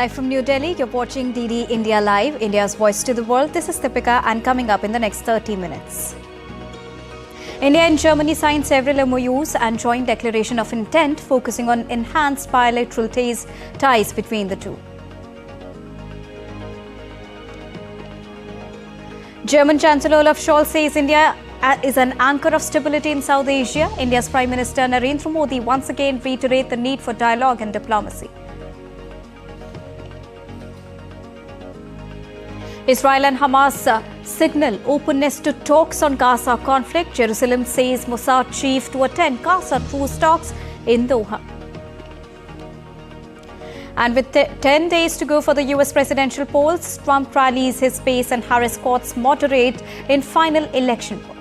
Live from New Delhi, you're watching DD India Live, India's voice to the world. This is Deepika, and coming up in the next 30 minutes. India and Germany signed several MOUs and joint declaration of intent focusing on enhanced bilateral ties between the two. German Chancellor Olaf Scholz says India is an anchor of stability in South Asia. India's Prime Minister Narendra Modi once again reiterated the need for dialogue and diplomacy. Israel and Hamas signal openness to talks on Gaza conflict. Jerusalem says Mossad chief to attend Gaza truce talks in Doha. And with 10 days to go for the US presidential polls, Trump rallies his base and Harris courts moderate in final election push.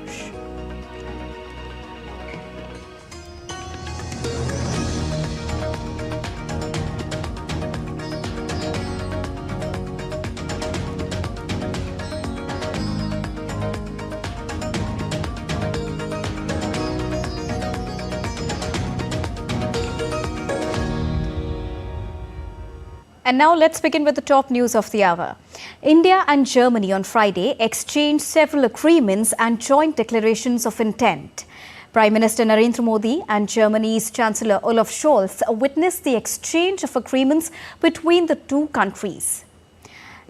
And now let's begin with the top news of the hour. India and Germany on Friday exchanged several agreements and joint declarations of intent. Prime Minister Narendra Modi and Germany's Chancellor Olaf Scholz witnessed the exchange of agreements between the two countries.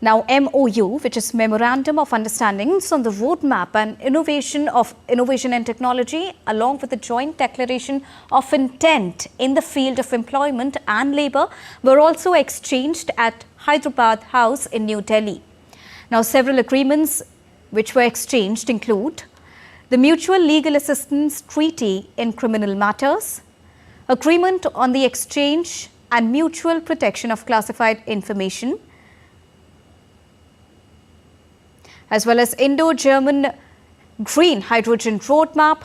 Now, MOU, which is Memorandum of Understandings on the Roadmap and Innovation and Technology, along with the Joint Declaration of Intent in the field of employment and labour, were also exchanged at Hyderabad House in New Delhi. Now, several agreements which were exchanged include the Mutual Legal Assistance Treaty in Criminal Matters, Agreement on the Exchange and Mutual Protection of Classified Information, as well as Indo-German Green Hydrogen Roadmap,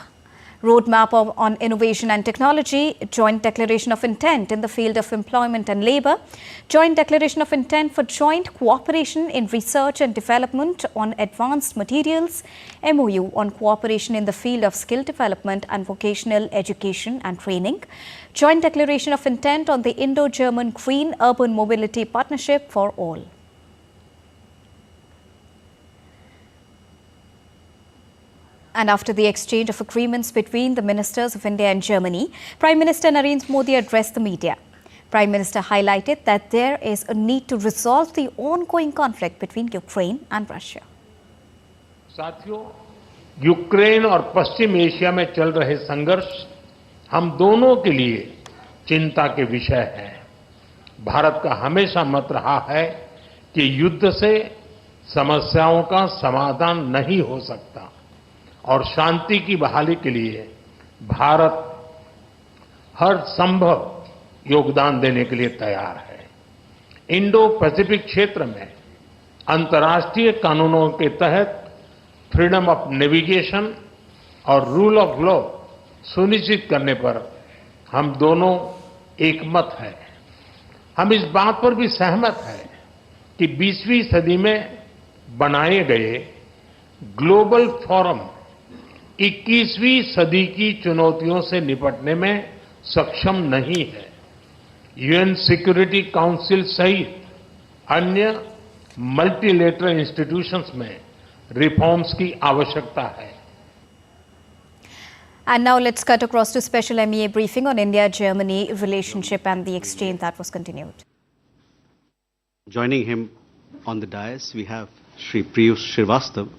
Roadmap on Innovation and Technology, Joint Declaration of Intent in the field of employment and labour, Joint Declaration of Intent for Joint Cooperation in Research and Development on Advanced Materials, MOU on Cooperation in the field of Skill Development and Vocational Education and Training, Joint Declaration of Intent on the Indo-German Green Urban Mobility Partnership for All. And after the exchange of agreements between the ministers of India and Germany, Prime Minister Narendra Modi addressed the media. Prime Minister highlighted that there is a need to resolve the ongoing conflict between Ukraine and Russia. साथियों, Ukraine और पश्चिम Asia में चल रहे संघर्ष हम दोनों के लिए चिंता के विषय है। भारत का हमेशा मत रहा है कि युद्ध से समस्याओं का समाधान नहीं हो सकता और शांति की बहाली के लिए भारत हर संभव योगदान देने के लिए तैयार है। इंडो पैसिफिक क्षेत्र में अंतर्राष्ट्रीय कानूनों के तहत फ्रीडम ऑफ नेविगेशन और रूल ऑफ लॉ सुनिश्चित करने पर हम दोनों एकमत हैं। हम इस बात पर भी सहमत हैं कि 20वीं सदी में बनाए गए ग्लोबल फोरम 21वीं सदी की चुनौतियों से निपटने में सक्षम नहीं है। यूएन सिक्योरिटी काउंसिल सहित अन्य मल्टीलेटरल इंस्टीट्यूशंस में रिफॉर्म्स की आवश्यकता है। And now let's cut across to special MEA briefing on India-Germany relationship and the exchange that was continued. Joining him on the dais, we have Shri Piyush Srivastava,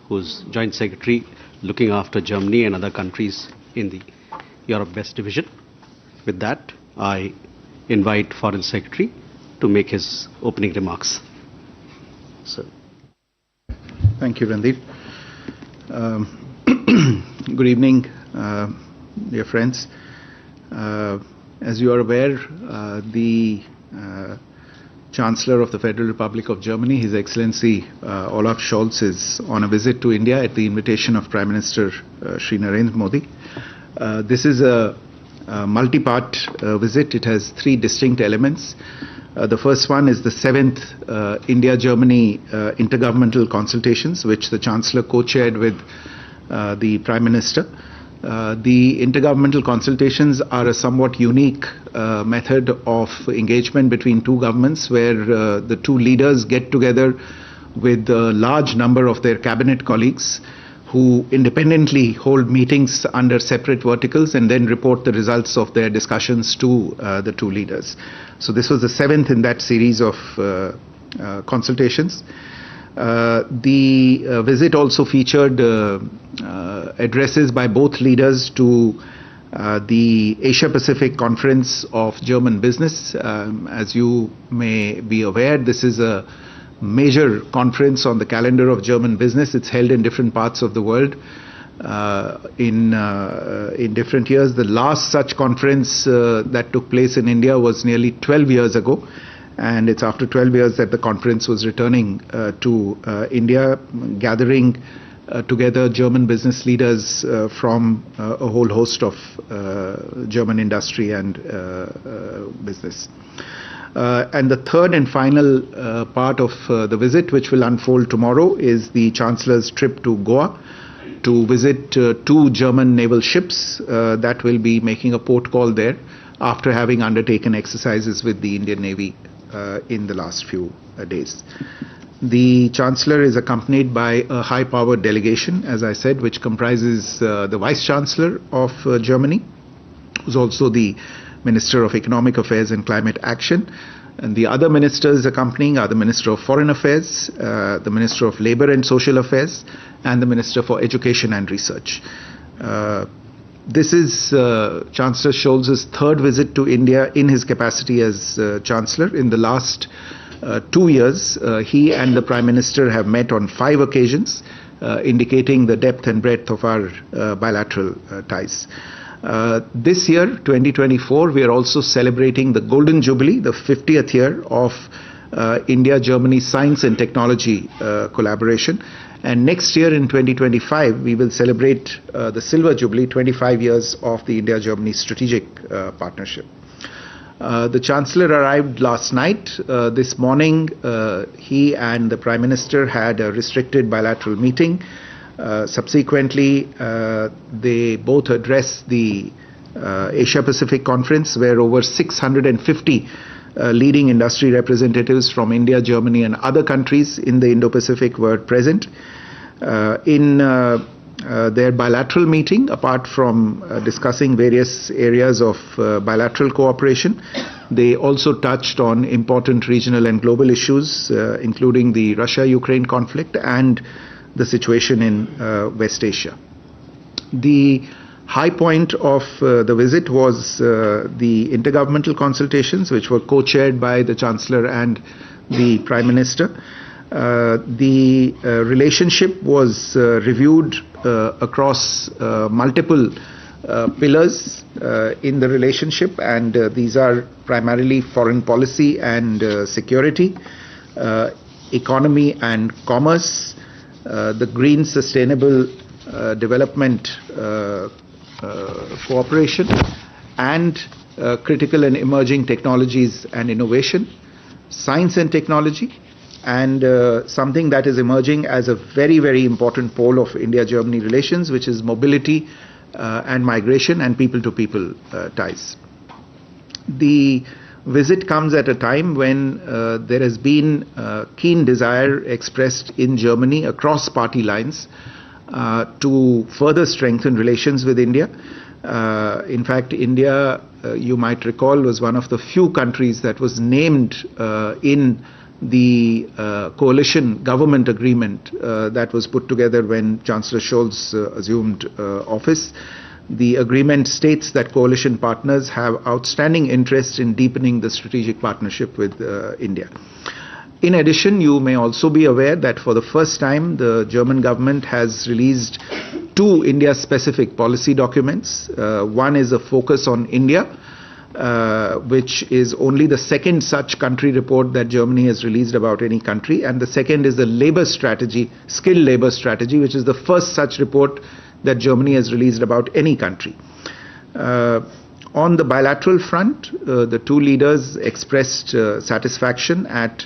who's Joint Secretary looking after Germany and other countries in the Europe West Division. With that, I invite Foreign Secretary to make his opening remarks. Sir. Thank you, Randeep. Good evening, dear friends. As you are aware, the Chancellor of the Federal Republic of Germany, His Excellency Olaf Scholz, is on a visit to India at the invitation of Prime Minister Shri Narendra Modi. This is a multi-part visit. It has three distinct elements. The first one is the 7th India-Germany intergovernmental consultations, which the Chancellor co-chaired with the Prime Minister. The intergovernmental consultations are a somewhat unique method of engagement between two governments, where the two leaders get together with a large number of their cabinet colleagues who independently hold meetings under separate verticals and then report the results of their discussions to the two leaders. So this was the seventh in that series of consultations. The visit also featured addresses by both leaders to the Asia-Pacific Conference of German Business. As you may be aware, this is a major conference on the calendar of German business. It's held in different parts of the world in different years. The last such conference that took place in India was nearly 12 years ago. And it's after 12 years that the conference was returning to India, gathering together German business leaders from a whole host of German industry and business. And the third and final part of the visit, which will unfold tomorrow, is the Chancellor's trip to Goa to visit two German naval ships that will be making a port call there after having undertaken exercises with the Indian Navy in the last few days. The Chancellor is accompanied by a high-powered delegation, as I said, which comprises the Vice-Chancellor of Germany, who's also the Minister of Economic Affairs and Climate Action. And the other ministers accompanying are the Minister of Foreign Affairs, the Minister of Labour and Social Affairs, and the Minister for Education and Research. This is Chancellor Scholz's third visit to India in his capacity as Chancellor. In the last 2 years, he and the Prime Minister have met on 5 occasions, indicating the depth and breadth of our bilateral ties. This year, 2024, we are also celebrating the Golden Jubilee, the 50th year of India-Germany science and technology collaboration. And next year in 2025, we will celebrate the Silver Jubilee, 25 years of the India-Germany strategic partnership. The Chancellor arrived last night. This morning, he and the Prime Minister had a restricted bilateral meeting. Subsequently, they both addressed the Asia-Pacific Conference, where over 650 leading industry representatives from India, Germany, and other countries in the Indo-Pacific were present. In their bilateral meeting, apart from discussing various areas of bilateral cooperation, they also touched on important regional and global issues, including the Russia-Ukraine conflict and the situation in West Asia. The high point of the visit was the intergovernmental consultations, which were co-chaired by the Chancellor and the Prime Minister. The relationship was reviewed across multiple pillars in the relationship, and these are primarily foreign policy and security, economy and commerce, the green sustainable development cooperation, and critical and emerging technologies and innovation, science and technology, and something that is emerging as a very, very important pole of India-Germany relations, which is mobility and migration and people-to-people ties. The visit comes at a time when there has been keen desire expressed in Germany across party lines to further strengthen relations with India. In fact, India, you might recall, was one of the few countries that was named in the coalition government agreement that was put together when Chancellor Scholz assumed office. The agreement states that coalition partners have outstanding interest in deepening the strategic partnership with India. In addition, you may also be aware that for the first time, the German government has released 2 India-specific policy documents. One is a focus on India, which is only the second such country report that Germany has released about any country. And the second is the labor strategy, skilled labor strategy, which is the first such report that Germany has released about any country. On the bilateral front, the two leaders expressed satisfaction at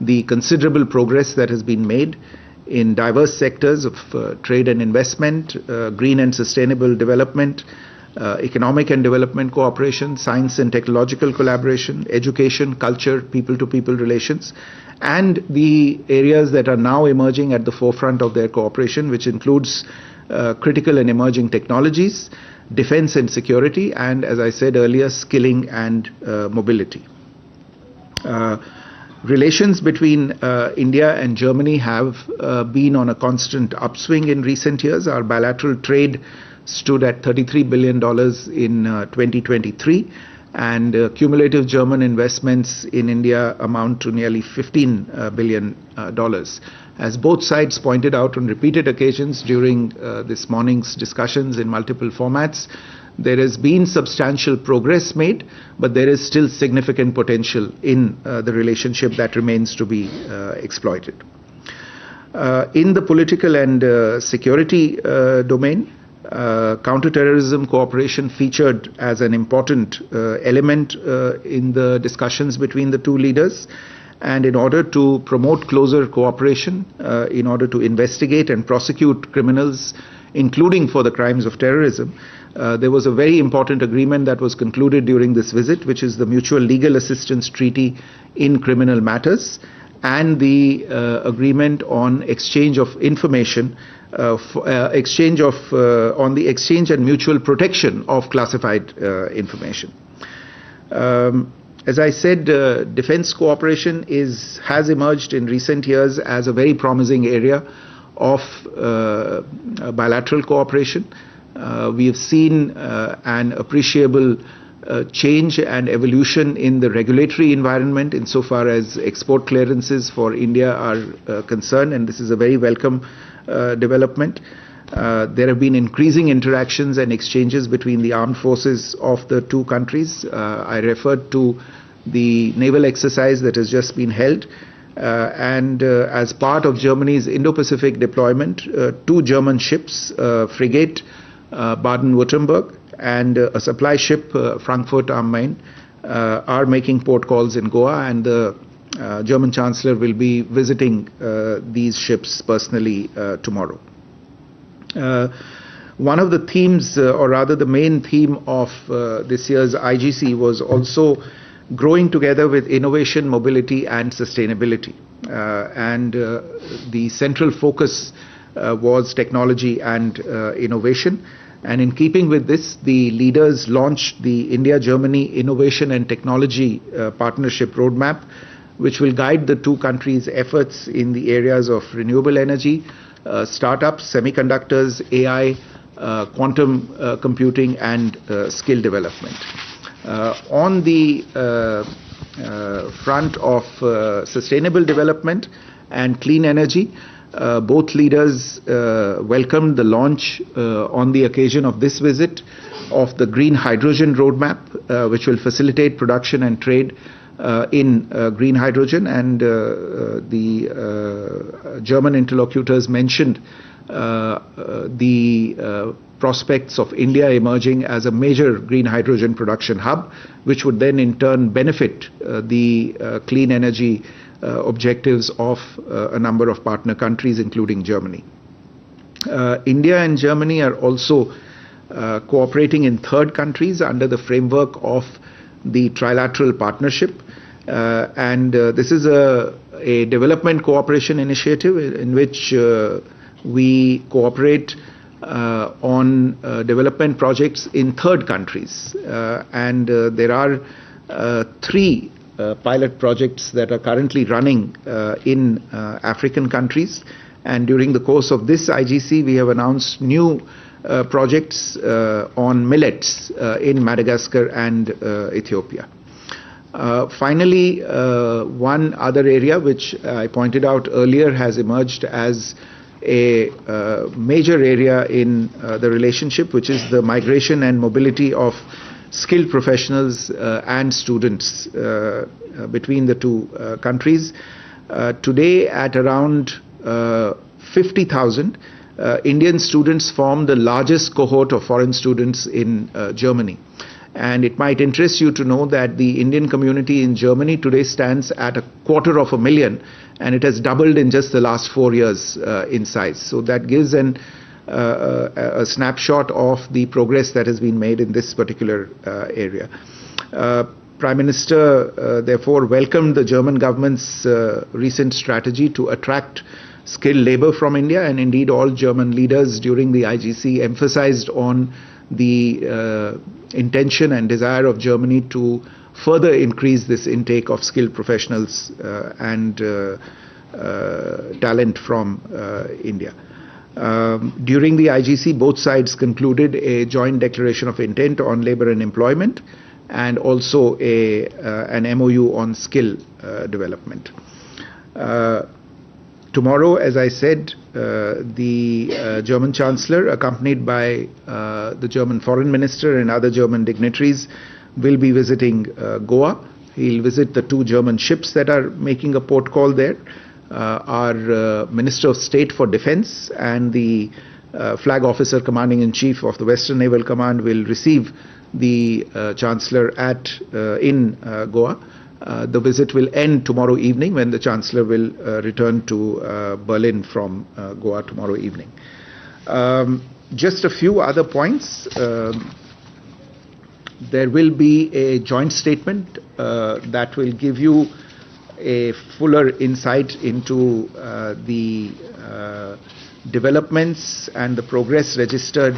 the considerable progress that has been made in diverse sectors of trade and investment, green and sustainable development, economic and development cooperation, science and technological collaboration, education, culture, people-to-people relations, and the areas that are now emerging at the forefront of their cooperation, which includes critical and emerging technologies, defense and security, and, as I said earlier, skilling and mobility. Relations between India and Germany have been on a constant upswing in recent years. Our bilateral trade stood at $33 billion in 2023, and cumulative German investments in India amount to nearly $15 billion. As both sides pointed out on repeated occasions during this morning's discussions in multiple formats, there has been substantial progress made, but there is still significant potential in the relationship that remains to be exploited. In the political and security domain, counterterrorism cooperation featured as an important element in the discussions between the two leaders. And in order to promote closer cooperation, in order to investigate and prosecute criminals, including for the crimes of terrorism, there was a very important agreement that was concluded during this visit, which is the Mutual Legal Assistance Treaty in Criminal Matters, and the agreement on exchange of information, on the exchange and mutual protection of classified information. As I said, defense cooperation has emerged in recent years as a very promising area of bilateral cooperation. We have seen an appreciable change and evolution in the regulatory environment insofar as export clearances for India are concerned, and this is a very welcome development. There have been increasing interactions and exchanges between the armed forces of the two countries. I referred to the naval exercise that has just been held. And as part of Germany's Indo-Pacific deployment, two German ships, frigate Baden-Württemberg and a supply ship, Frankfurt am Main, are making port calls in Goa, and the German Chancellor will be visiting these ships personally tomorrow. One of the themes, or rather the main theme of this year's IGC was also growing together with innovation, mobility and sustainability. And the central focus was technology and innovation. And in keeping with this, the leaders launched the India-Germany Innovation and Technology Partnership Roadmap, which will guide the two countries' efforts in the areas of renewable energy, startups, semiconductors, AI, quantum computing and skill development. On the front of sustainable development and clean energy, both leaders welcomed the launch on the occasion of this visit of the Green Hydrogen Roadmap, which will facilitate production and trade in green hydrogen, and the German interlocutors mentioned the prospects of India emerging as a major green hydrogen production hub, which would then in turn benefit the clean energy objectives of a number of partner countries, including Germany. India and Germany are also cooperating in third countries under the framework of the trilateral partnership, and this is a development cooperation initiative in which we cooperate on development projects in third countries, and there are three pilot projects that are currently running in African countries, and during the course of this IGC we have announced new projects on millets in Madagascar and Ethiopia. Finally, one other area which I pointed out earlier has emerged as a major area in the relationship, which is the migration and mobility of skilled professionals and students between the two countries. Today, at around 50,000, Indian students form the largest cohort of foreign students in Germany. And it might interest you to know that the Indian community in Germany today stands at 250,000, and it has doubled in just the last 4 years in size. So that gives a snapshot of the progress that has been made in this particular area. Prime Minister therefore welcomed the German government's recent strategy to attract skilled labor from India, and indeed all German leaders during the IGC emphasized on the intention and desire of Germany to further increase this intake of skilled professionals and talent from India. During the IGC, both sides concluded a joint declaration of intent on labor and employment, and also an MOU on skill development. Tomorrow, as I said, the German Chancellor, accompanied by the German Foreign Minister and other German dignitaries, will be visiting Goa. He'll visit the 2 German ships that are making a port call there. Our Minister of State for Defense and the Flag Officer Commanding-in-Chief of the Western Naval Command will receive the Chancellor in Goa. The visit will end tomorrow evening when the Chancellor will return to Berlin from Goa tomorrow evening. Just a few other points. There will be a joint statement that will give you a fuller insight into the developments and the progress registered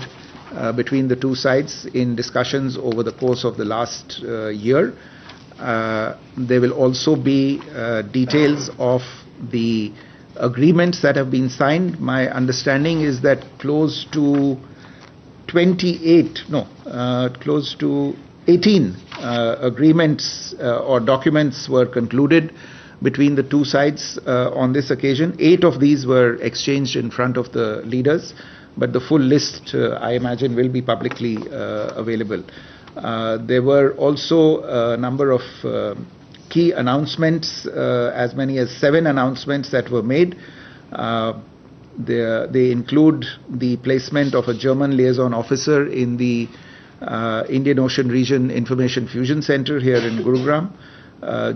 between the 2 sides in discussions over the course of the last year. There will also be details of the agreements that have been signed. My understanding is that close to 18 agreements or documents were concluded between the 2 sides on this occasion. 8 of these were exchanged in front of the leaders, but the full list, I imagine, will be publicly available. There were also a number of key announcements, as many as 7 announcements that were made. They include the placement of a German liaison officer in the Indian Ocean Region Information Fusion Center here in Gurugram,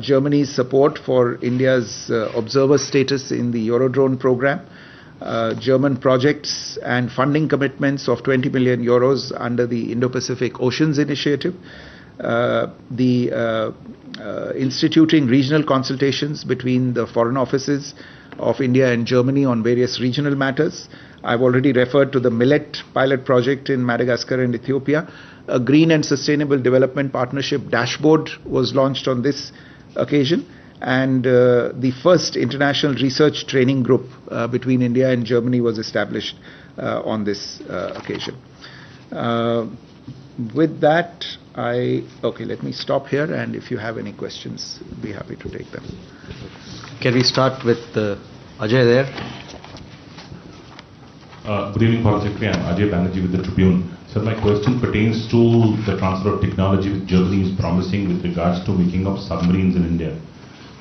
Germany's support for India's observer status in the Eurodrone program, German projects and funding commitments of 20 million euros under the Indo-Pacific Oceans Initiative, instituting regional consultations between the foreign offices of India and Germany on various regional matters. I've already referred to the millet pilot project in Madagascar and Ethiopia. A green and sustainable development partnership dashboard was launched on this occasion, and the first international research training group between India and Germany was established on this occasion. With that, let me stop here, and if you have any questions, I'd be happy to take them. Can we start with Ajay there? Good evening, Foreign Secretary. I'm Ajay Banerjee with the Tribune. Sir, my question pertains to the transfer of technology which Germany is promising with regards to making of submarines in India.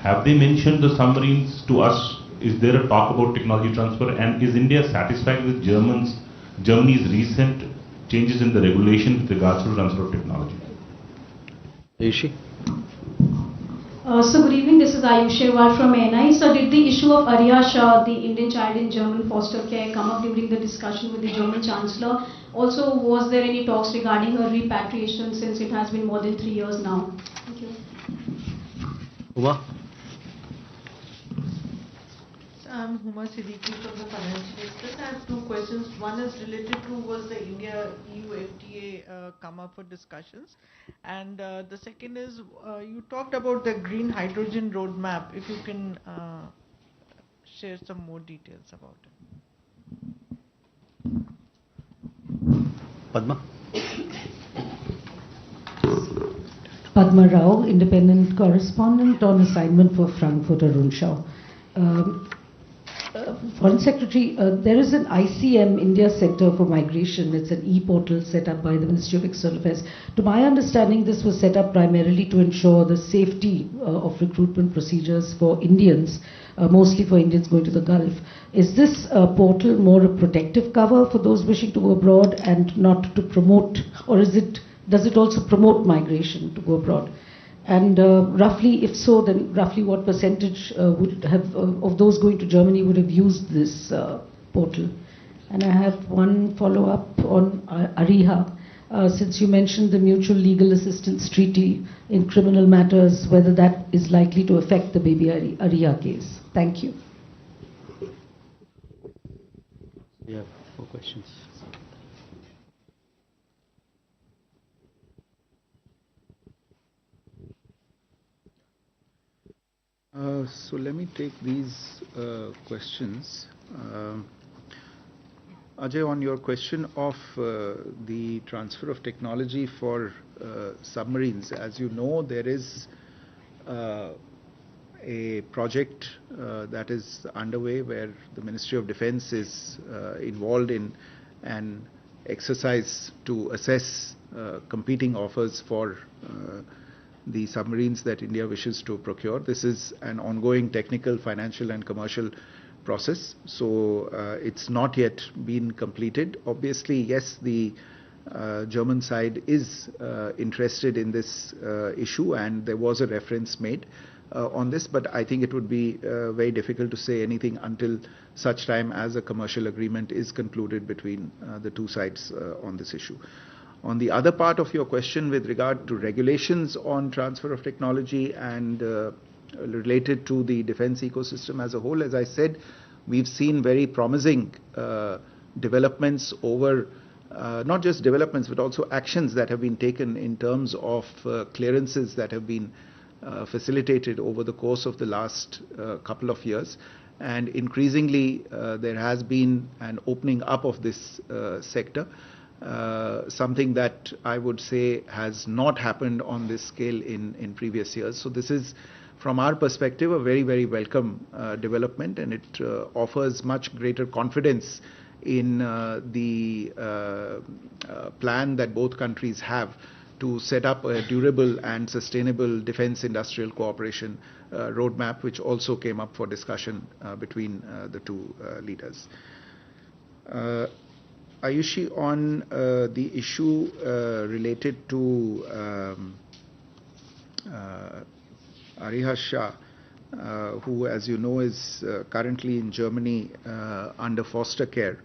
Have they mentioned the submarines to us? Is there a talk about technology transfer? And is India satisfied with Germany's recent changes in the regulation with regards to transfer of technology? Ayushi? So good evening, this is Ayushi from ANI. So did the issue of Arya Shah, the Indian child in German foster care, come up during the discussion with the German Chancellor? Also, was there any talks regarding her repatriation since it has been more than 3 years now? Thank you. Uma? I'm Huma Siddiqui from the Finance Ministry. I have 2 questions. One is related to was the India-EU FTA come up for discussions, and the second is you talked about the green hydrogen roadmap. If you can share some more details about it. Padma? Padma Rao, independent correspondent on assignment for Frankfurter Rundschau. Foreign Secretary, there is an ICM, India Center for Migration. It's an e-portal set up by the Ministry of External Affairs. To my understanding, this was set up primarily to ensure the safety of recruitment procedures for Indians, mostly for Indians going to the Gulf. Is this portal more a protective cover for those wishing to go abroad and not to promote, or is it does it also promote migration to go abroad? And roughly, if so, then roughly what percentage would have of those going to Germany would have used this portal? And I have one follow-up on ARIHA. Since you mentioned the Mutual Legal Assistance Treaty in criminal matters, whether that is likely to affect the baby ARIHA case. Thank you. We have 4 questions. So let me take these questions. Ajay, on your question of the transfer of technology for submarines, as you know, there is a project that is underway where the Ministry of Defense is involved in an exercise to assess competing offers for the submarines that India wishes to procure. This is an ongoing technical, financial and commercial process, so it's not yet been completed. Obviously, yes, the German side is interested in this issue, and there was a reference made on this, but I think it would be very difficult to say anything until such time as a commercial agreement is concluded between the two sides on this issue. On the other part of your question with regard to regulations on transfer of technology and related to the defense ecosystem as a whole, as I said, we've seen very promising developments over not just developments but also actions that have been taken in terms of clearances that have been facilitated over the course of the last couple of years, and increasingly there has been an opening up of this sector. Something that I would say has not happened on this scale in previous years. So this is, from our perspective, a very, very welcome development, and it offers much greater confidence in the plan that both countries have to set up a durable and sustainable defense industrial cooperation roadmap, which also came up for discussion between the two leaders. Ayushi, on the issue related to Ariha Shah, who, as you know, is currently in Germany under foster care,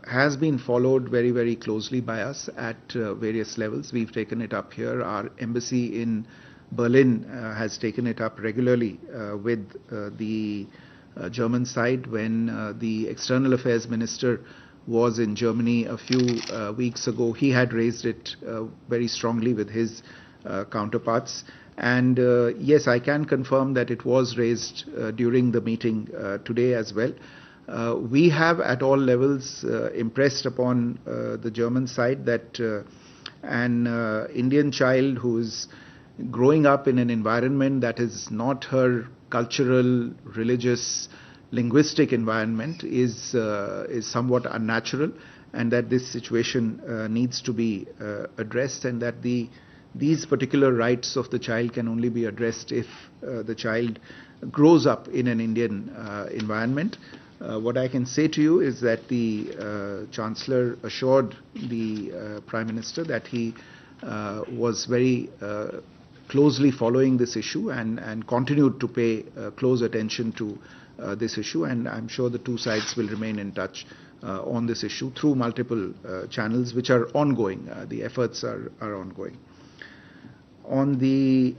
has been followed very, very closely by us at various levels. We've taken it up here. Our embassy in Berlin has taken it up regularly with the German side. When the External Affairs Minister was in Germany a few weeks ago, he had raised it very strongly with his counterparts. And yes, I can confirm that it was raised during the meeting today as well. We have at all levels impressed upon the German side that an Indian child who is growing up in an environment that is not her cultural, religious, linguistic environment is somewhat unnatural, and that this situation needs to be addressed, and that these particular rights of the child can only be addressed if the child grows up in an Indian environment. What I can say to you is that the Chancellor assured the Prime Minister that he was very closely following this issue and continued to pay close attention to this issue, and I'm sure the two sides will remain in touch on this issue through multiple channels which are ongoing. The efforts are ongoing. On the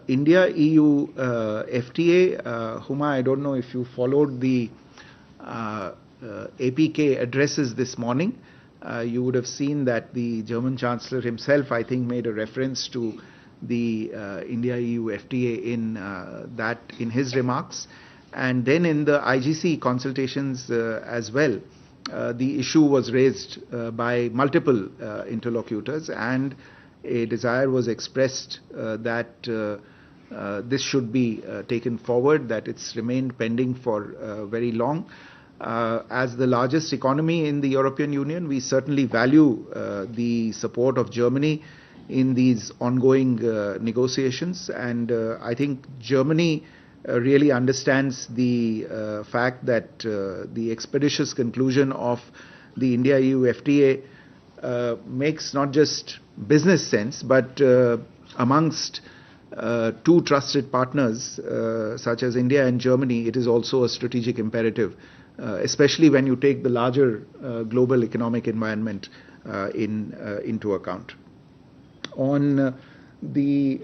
India-EU FTA, Huma, I don't know if you followed the APK addresses this morning. You would have seen that the German Chancellor himself, I think, made a reference to the India-EU FTA in his remarks. And then in the IGC consultations as well, the issue was raised by multiple interlocutors, and a desire was expressed that this should be taken forward, that it's remained pending for very long. As the largest economy in the European Union, we certainly value the support of Germany in these ongoing negotiations, and I think Germany really understands the fact that the expeditious conclusion of the India-EU FTA makes not just business sense, but amongst two trusted partners such as India and Germany, it is also a strategic imperative, especially when you take the larger global economic environment into account. On the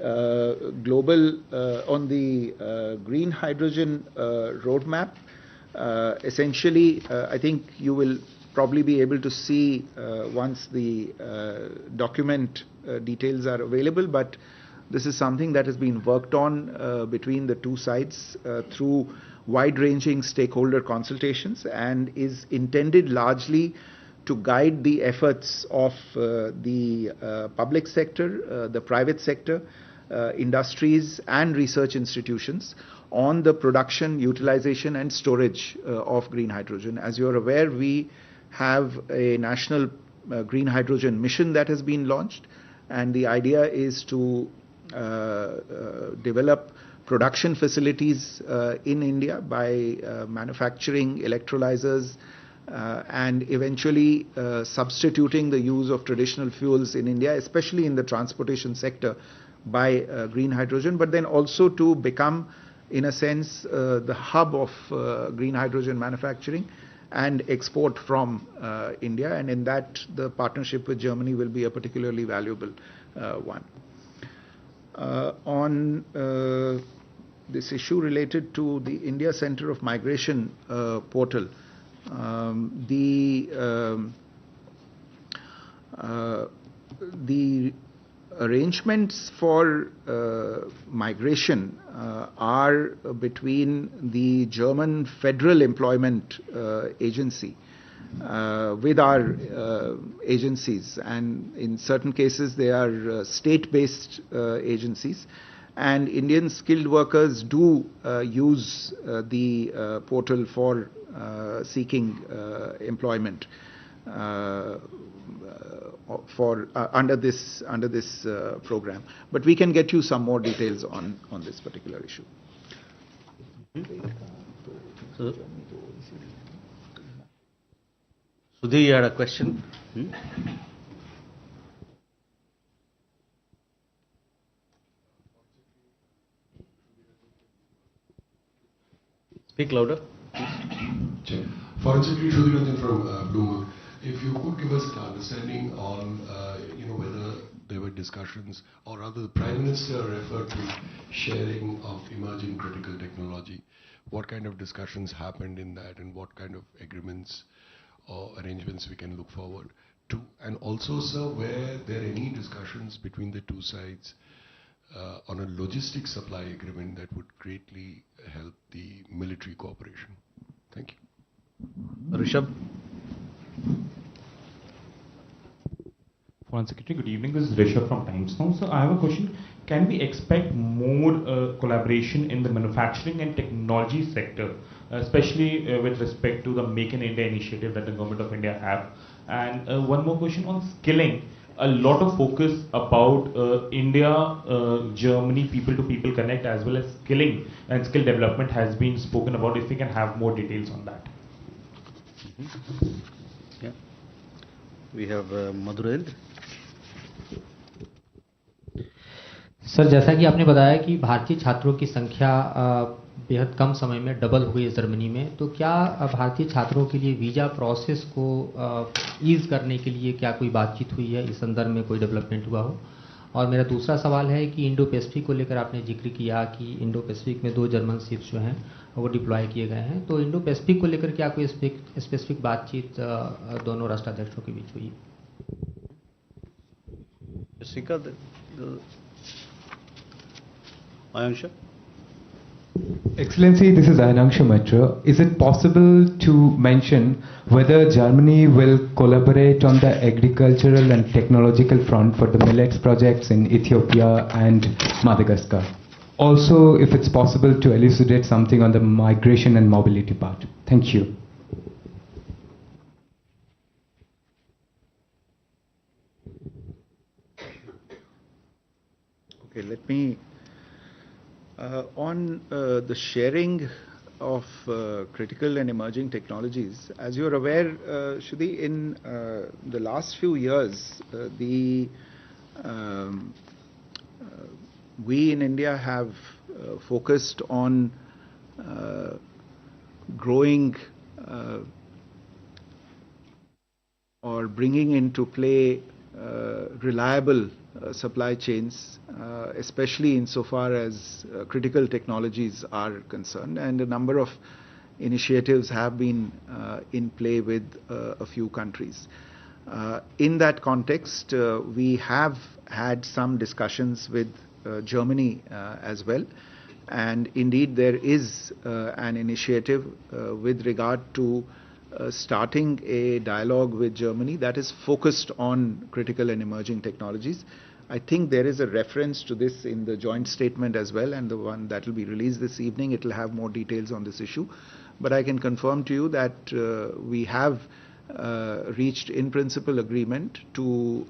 green hydrogen roadmap, essentially, I think you will probably be able to see once the document details are available, but this is something that has been worked on between the two sides through wide-ranging stakeholder consultations and is intended largely to guide the efforts of the public sector, the private sector, industries and research institutions on the production, utilization and storage of green hydrogen. As you are aware, we have a national green hydrogen mission that has been launched, and the idea is to develop production facilities in India by manufacturing electrolyzers and eventually substituting the use of traditional fuels in India, especially in the transportation sector, by green hydrogen, but then also to become, in a sense, the hub of green hydrogen manufacturing and export from India, and in that the partnership with Germany will be a particularly valuable one. On this issue related to the India Center of Migration portal, the arrangements for migration are between the German Federal Employment Agency with our agencies, and in certain cases they are state-based agencies, and Indian skilled workers do use the portal for seeking employment for under this program. But we can get you some more details on this particular issue. So, Sudhir, you had a question? Speak louder, please. Foreign Secretary Sudhir from Bloomberg. If you could give us an understanding on, whether there were discussions, or rather the Prime Minister referred to sharing of emerging critical technology. What kind of discussions happened in that, and what kind of agreements or arrangements we can look forward to? And also, sir, were there any discussions between the two sides on a logistics supply agreement that would greatly help the military cooperation? Thank you. Rishabh? Foreign Secretary, good evening. This is Rishabh from Times Now. So I have a question. Can we expect more collaboration in the manufacturing and technology sector, especially with respect to the Make in India initiative that the government of India have? And one more question on skilling. A lot of focus about India, Germany, people-to-people connect, as well as skilling and skill development has been spoken about. If we can have more details on that. Yeah. We have Madhurendra. Sir, जैसा कि आपने बताया कि भारतीय छात्रों की संख्या बेहद कम समय में डबल हुई है जर्मनी में, तो क्या भारतीय छात्रों के लिए वीज़ा प्रोसेस को ईज़ करने के लिए क्या कोई बातचीत हुई है, इस संदर्भ में कोई डेवलपमेंट हुआ हो? और मेरा दूसरा सवाल है कि इंडो पैसिफिक को लेकर आपने जिक्र किया कि इंडो पैसिफिक में 2 जर्मन शिप्स जो हैं वो डिप्लॉय किए गए हैं, तो इंडो पैसिफिक को लेकर क्या कोई स्पेसिफिक बातचीत दोनों राष्ट्राध्यक्षों के बीच हुई? Ayansha? Excellency, this is Ayansha Mitra. Is it possible to mention whether Germany will collaborate on the agricultural and technological front for the millets projects in Ethiopia and Madagascar? Also, if it's possible to elucidate something on the migration and mobility part. Thank you. Okay, let me on the sharing of critical and emerging technologies, as you are aware, Shruti, in the last few years, we in India have focused on growing or bringing into play reliable supply chains, especially insofar as critical technologies are concerned, and a number of initiatives have been in play with a few countries. In that context, we have had some discussions with Germany as well, and indeed there is an initiative with regard to starting a dialogue with Germany that is focused on critical and emerging technologies. I think there is a reference to this in the joint statement as well, and the one that will be released this evening, it will have more details on this issue. But I can confirm to you that we have reached in principle agreement to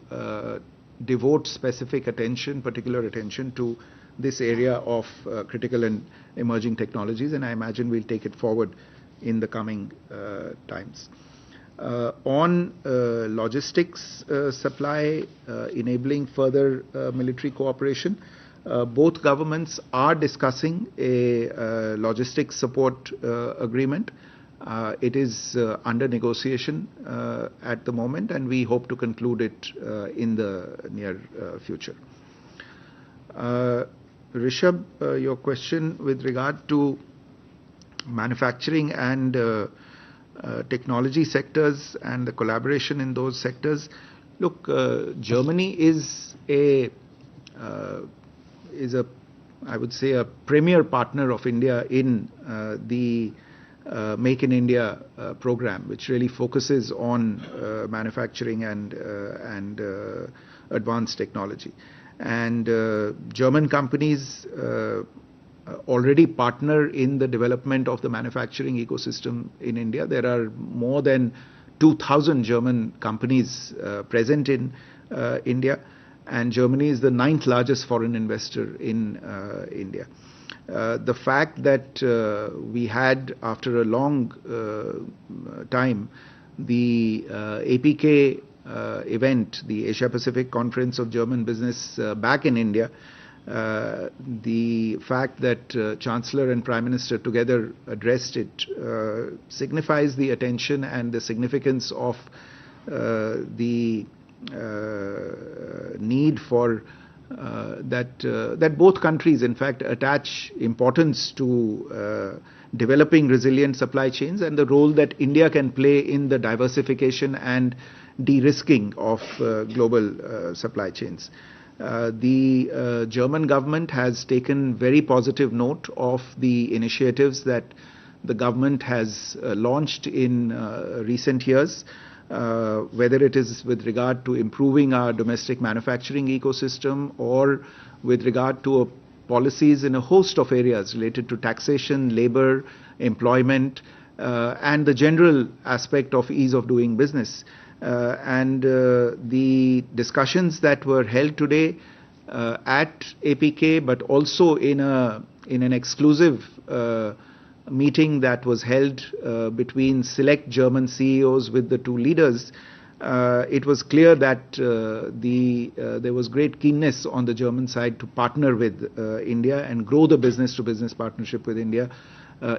devote specific attention, particular attention to this area of critical and emerging technologies, and I imagine we'll take it forward in the coming times. On logistics supply, enabling further military cooperation, both governments are discussing a logistics support agreement. It is under negotiation at the moment, and we hope to conclude it in the near future. Rishabh, your question with regard to manufacturing and technology sectors and the collaboration in those sectors. Look, Germany is I would say, a premier partner of India in the Make in India program, which really focuses on manufacturing and advanced technology. And German companies already partner in the development of the manufacturing ecosystem in India. There are more than 2,000 German companies present in India, and Germany is the 9th largest foreign investor in India. The fact that we had, after a long time, the APK event, the Asia Pacific Conference of German Business back in India, the fact that Chancellor and Prime Minister together addressed it signifies the attention and the significance of the need for that both countries, in fact, attach importance to developing resilient supply chains and the role that India can play in the diversification and de-risking of global supply chains. The German government has taken very positive note of the initiatives that the government has launched in recent years, whether it is with regard to improving our domestic manufacturing ecosystem or with regard to policies in a host of areas related to taxation, labor, employment, and the general aspect of ease of doing business. And the discussions that were held today at APK, but also in an exclusive meeting that was held between select German CEOs with the two leaders, it was clear that there was great keenness on the German side to partner with India and grow the business-to-business partnership with India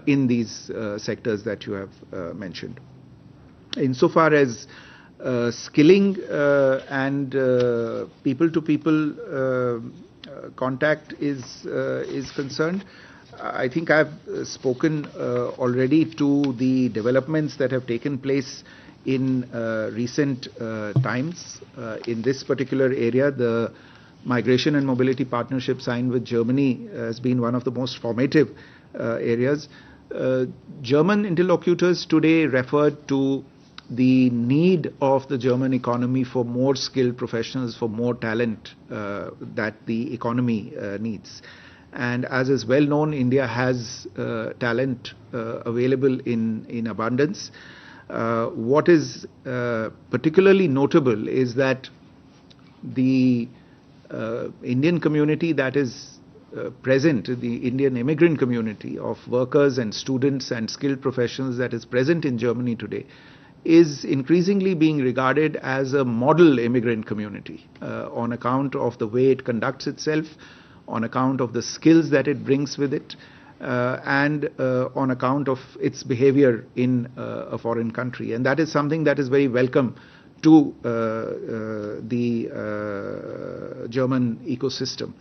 in these sectors that you have mentioned. Insofar as skilling and people-to-people contact is concerned, I think I've spoken already to the developments that have taken place in recent times. In this particular area, the migration and mobility partnership signed with Germany has been one of the most formative areas. German interlocutors today referred to the need of the German economy for more skilled professionals, for more talent that the economy needs. And as is well known, India has talent available in abundance. What is particularly notable is that the Indian community that is present, the Indian immigrant community of workers and students and skilled professionals that is present in Germany today, is increasingly being regarded as a model immigrant community on account of the way it conducts itself, on account of the skills that it brings with it, and on account of its behavior in a foreign country. And that is something that is very welcome to the German ecosystem.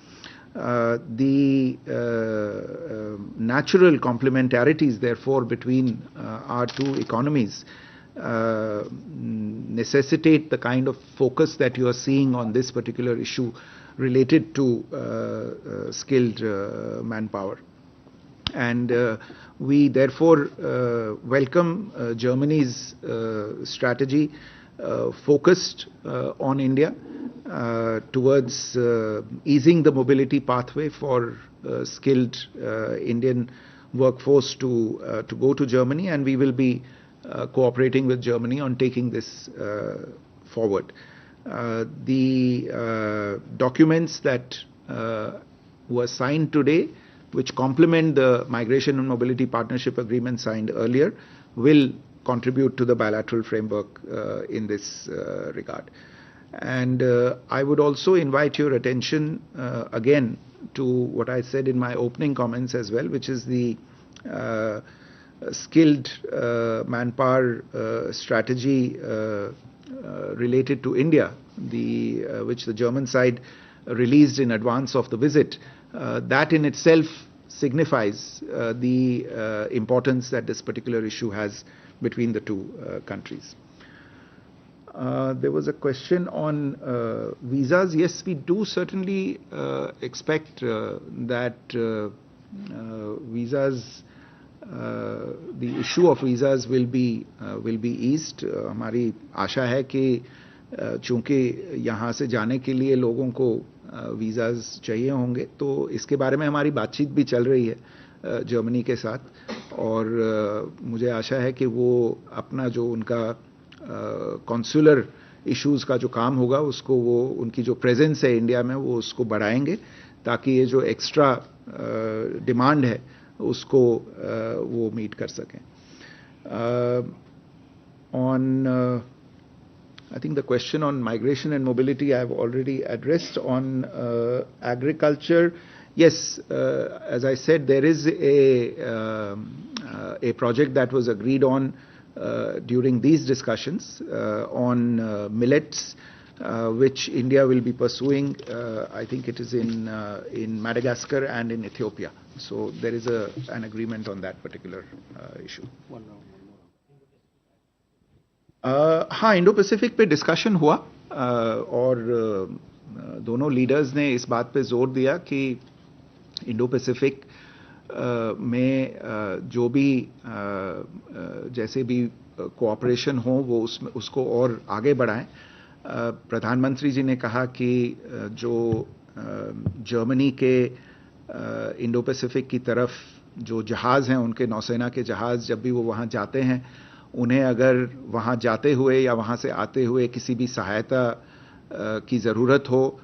The natural complementarities, therefore, between our two economies necessitate the kind of focus that you are seeing on this particular issue related to skilled manpower. And we therefore welcome Germany's strategy focused on India towards easing the mobility pathway for skilled Indian workforce to go to Germany, and we will be cooperating with Germany on taking this forward. The documents that were signed today, which complement the Migration and Mobility Partnership Agreement signed earlier, will contribute to the bilateral framework in this regard. And I would also invite your attention again to what I said in my opening comments as well, which is the skilled manpower strategy related to India, which the German side released in advance of the visit. That in itself signifies the importance that this particular issue has between the two countries. There was a question on visas. Yes, we do certainly expect that visas, the issue of visas will be eased. हमारी आशा है कि चूंकि यहाँ से जाने के लिए लोगों को वीज़ाज चाहिए होंगे, तो इसके बारे में हमारी बातचीत भी चल रही है जर्मनी के साथ, और मुझे आशा है कि वो अपना जो उनका कॉन्सुलर इश्यूज़ का जो काम होगा उसको वो उनकी जो प्रेजेंस है इंडिया में वो उसको बढ़ाएंगे, ताकि ये जो एक्स्ट्रा डिमांड है उसको वो मीट कर सकें. On I think the question on migration and mobility I have already addressed. On agriculture, yes, as I said, there is a project that was agreed on during these discussions on millets, which India will be pursuing. I think it is in Madagascar and in Ethiopia. So there is an agreement on that particular issue. हाँ, Indo Pacific पे discussion हुआ और दोनों leaders ने इस बात पे जोर दिया कि इंडो पैसिफिक में जो भी जैसे भी कोऑपरेशन हो वो उसको और आगे बढ़ाएं. प्रधानमंत्री जी ने कहा कि जो जर्मनी के इंडो पैसिफिक की तरफ जो जहाज़ हैं, उनके नौसेना के जहाज़ जब भी वो वहाँ जाते हैं, उन्हें अगर वहाँ जाते हुए या वहाँ से आते हुए किसी भी सहायता की ज़रूरत हो,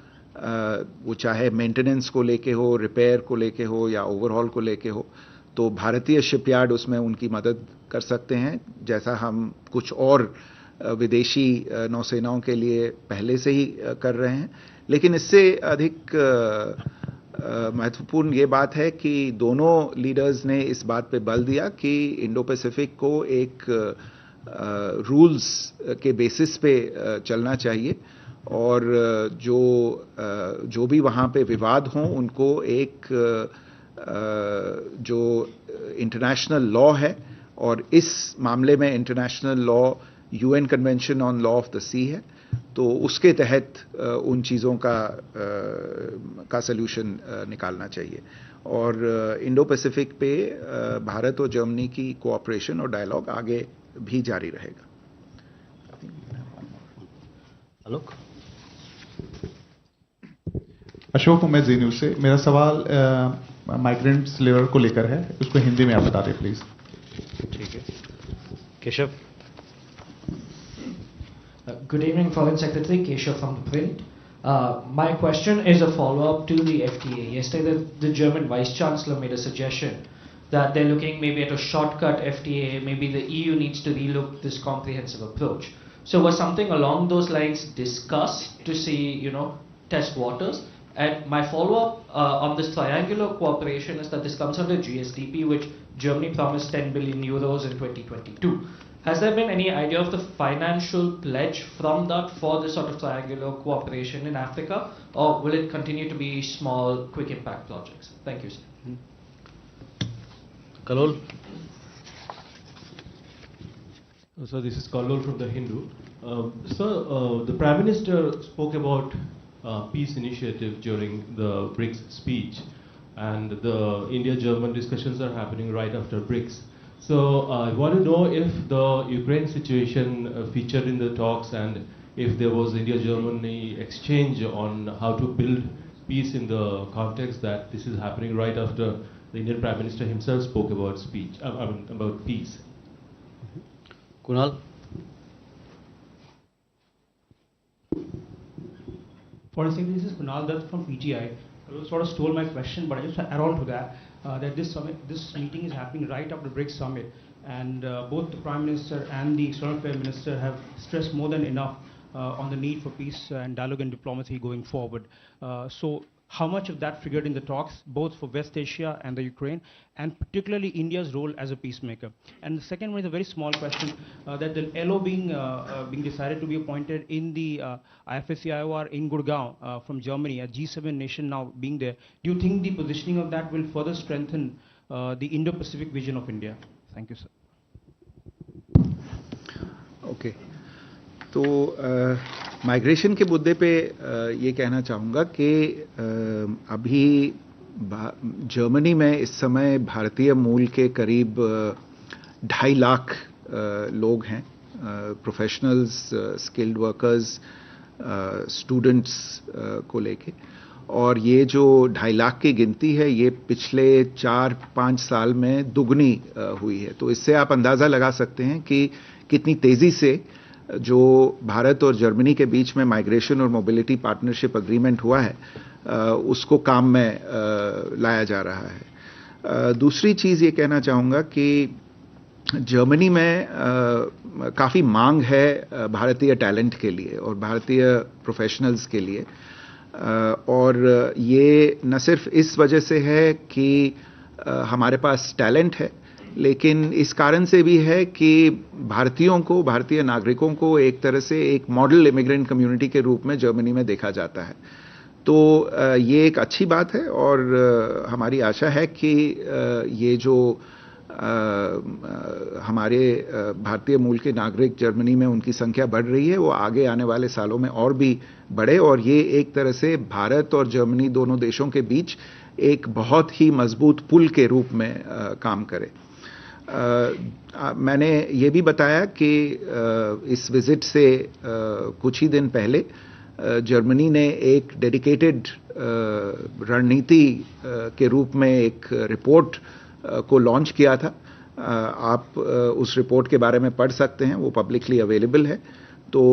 वो चाहे मेंटेनेंस को लेके हो, रिपेयर को लेके हो या ओवरहॉल को लेके हो, तो भारतीय शिपयार्ड उसमें उनकी मदद कर सकते हैं, जैसा हम कुछ और विदेशी नौसेनाओं के लिए पहले से ही कर रहे हैं. लेकिन इससे अधिक महत्वपूर्ण ये बात है कि दोनों लीडर्स ने इस बात पे बल दिया कि इंडो पैसिफिक को एक रूल्स के बेसिस पे चलना चाहिए, और जो भी वहाँ पे विवाद हों उनको एक जो इंटरनेशनल लॉ है, और इस मामले में international law UN convention on law of the sea है, तो उसके तहत उन चीज़ों का सल्यूशन निकालना चाहिए. और इंडो पैसिफिक पे भारत और जर्मनी की कोऑपरेशन और डायलॉग आगे भी जारी रहेगा. आलोक. अशोक उमेद जी न्यूज़ से. मेरा सवाल माइग्रेंट्स लेबर को लेकर है, उसको हिंदी में आप बता दें प्लीज. ठीक है. Keshav. Good evening, Foreign Secretary. Keshav from the Print. My question is a follow-up to the FTA. Yesterday, the German Vice Chancellor made a suggestion that they're looking maybe at a shortcut FTA, maybe the EU needs to relook this comprehensive approach. So was something along those lines discussed to see, test waters? And my follow-up on this triangular cooperation is that this comes under GSDP, which Germany promised 10 billion euros in 2022. Has there been any idea of the financial pledge from that for this sort of triangular cooperation in Africa, or will it continue to be small, quick impact projects? Thank you, sir. Kalol. So this is Kalol from the Hindu. Sir, the Prime Minister spoke about peace initiative during the BRICS speech, and the India-German discussions are happening right after BRICS. So I want to know if the Ukraine situation featured in the talks, and if there was India-Germany exchange on how to build peace in the context that this is happening right after the Indian Prime Minister himself spoke about about peace. Kunal. Foreign Secretary, this is Kunal Dutt from PTI. You sort of stole my question, but I just add on to that, that this meeting is happening right after the BRICS summit, and both the Prime Minister and the External Affairs Minister have stressed more than enough on the need for peace and dialogue and diplomacy going forward. So how much of that figured in the talks, both for West Asia and the Ukraine, and particularly India's role as a peacemaker? And the second one is a very small question, that the LO being decided to be appointed in the IFSC-IOR in Gurgaon from Germany, a G7 nation now being there. Do you think the positioning of that will further strengthen the Indo-Pacific vision of India? Thank you, sir. Okay. तो migration के मुद्दे पे ये कहना चाहूँगा कि अभी Germany में इस समय भारतीय मूल के करीब 2.5 लाख लोग हैं, प्रोफेशनल्स, स्किल्ड वर्कर्स, स्टूडेंट्स को लेके, और ये जो 2.5 लाख की गिनती है ये पिछले 4-5 साल में दुगनी हुई है। तो इससे आप अंदाज़ा लगा सकते हैं कि कितनी तेज़ी से जो भारत और जर्मनी के बीच में माइग्रेशन और मोबिलिटी पार्टनरशिप एग्रीमेंट हुआ है उसको काम में लाया जा रहा है। दूसरी चीज़ ये कहना चाहूँगा कि जर्मनी में काफ़ी मांग है भारतीय टैलेंट के लिए और भारतीय प्रोफेशनल्स के लिए, और ये न सिर्फ इस वजह से है कि हमारे पास टैलेंट है, लेकिन इस कारण से भी है कि भारतीयों को, भारतीय नागरिकों को एक तरह से एक मॉडल इमिग्रेंट कम्युनिटी के रूप में जर्मनी में देखा जाता है। तो ये एक अच्छी बात है और हमारी आशा है कि ये जो हमारे भारतीय मूल के नागरिक जर्मनी में उनकी संख्या बढ़ रही है वो आगे आने वाले सालों में और भी बढ़े, और ये एक तरह से भारत और जर्मनी दोनों देशों के बीच एक बहुत ही मजबूत पुल के रूप में काम करे। मैंने ये भी बताया कि इस विजिट से कुछ ही दिन पहले जर्मनी ने एक डेडिकेटेड रणनीति के रूप में एक रिपोर्ट को लॉन्च किया था। आप उस रिपोर्ट के बारे में पढ़ सकते हैं, वो पब्लिकली अवेलेबल है। तो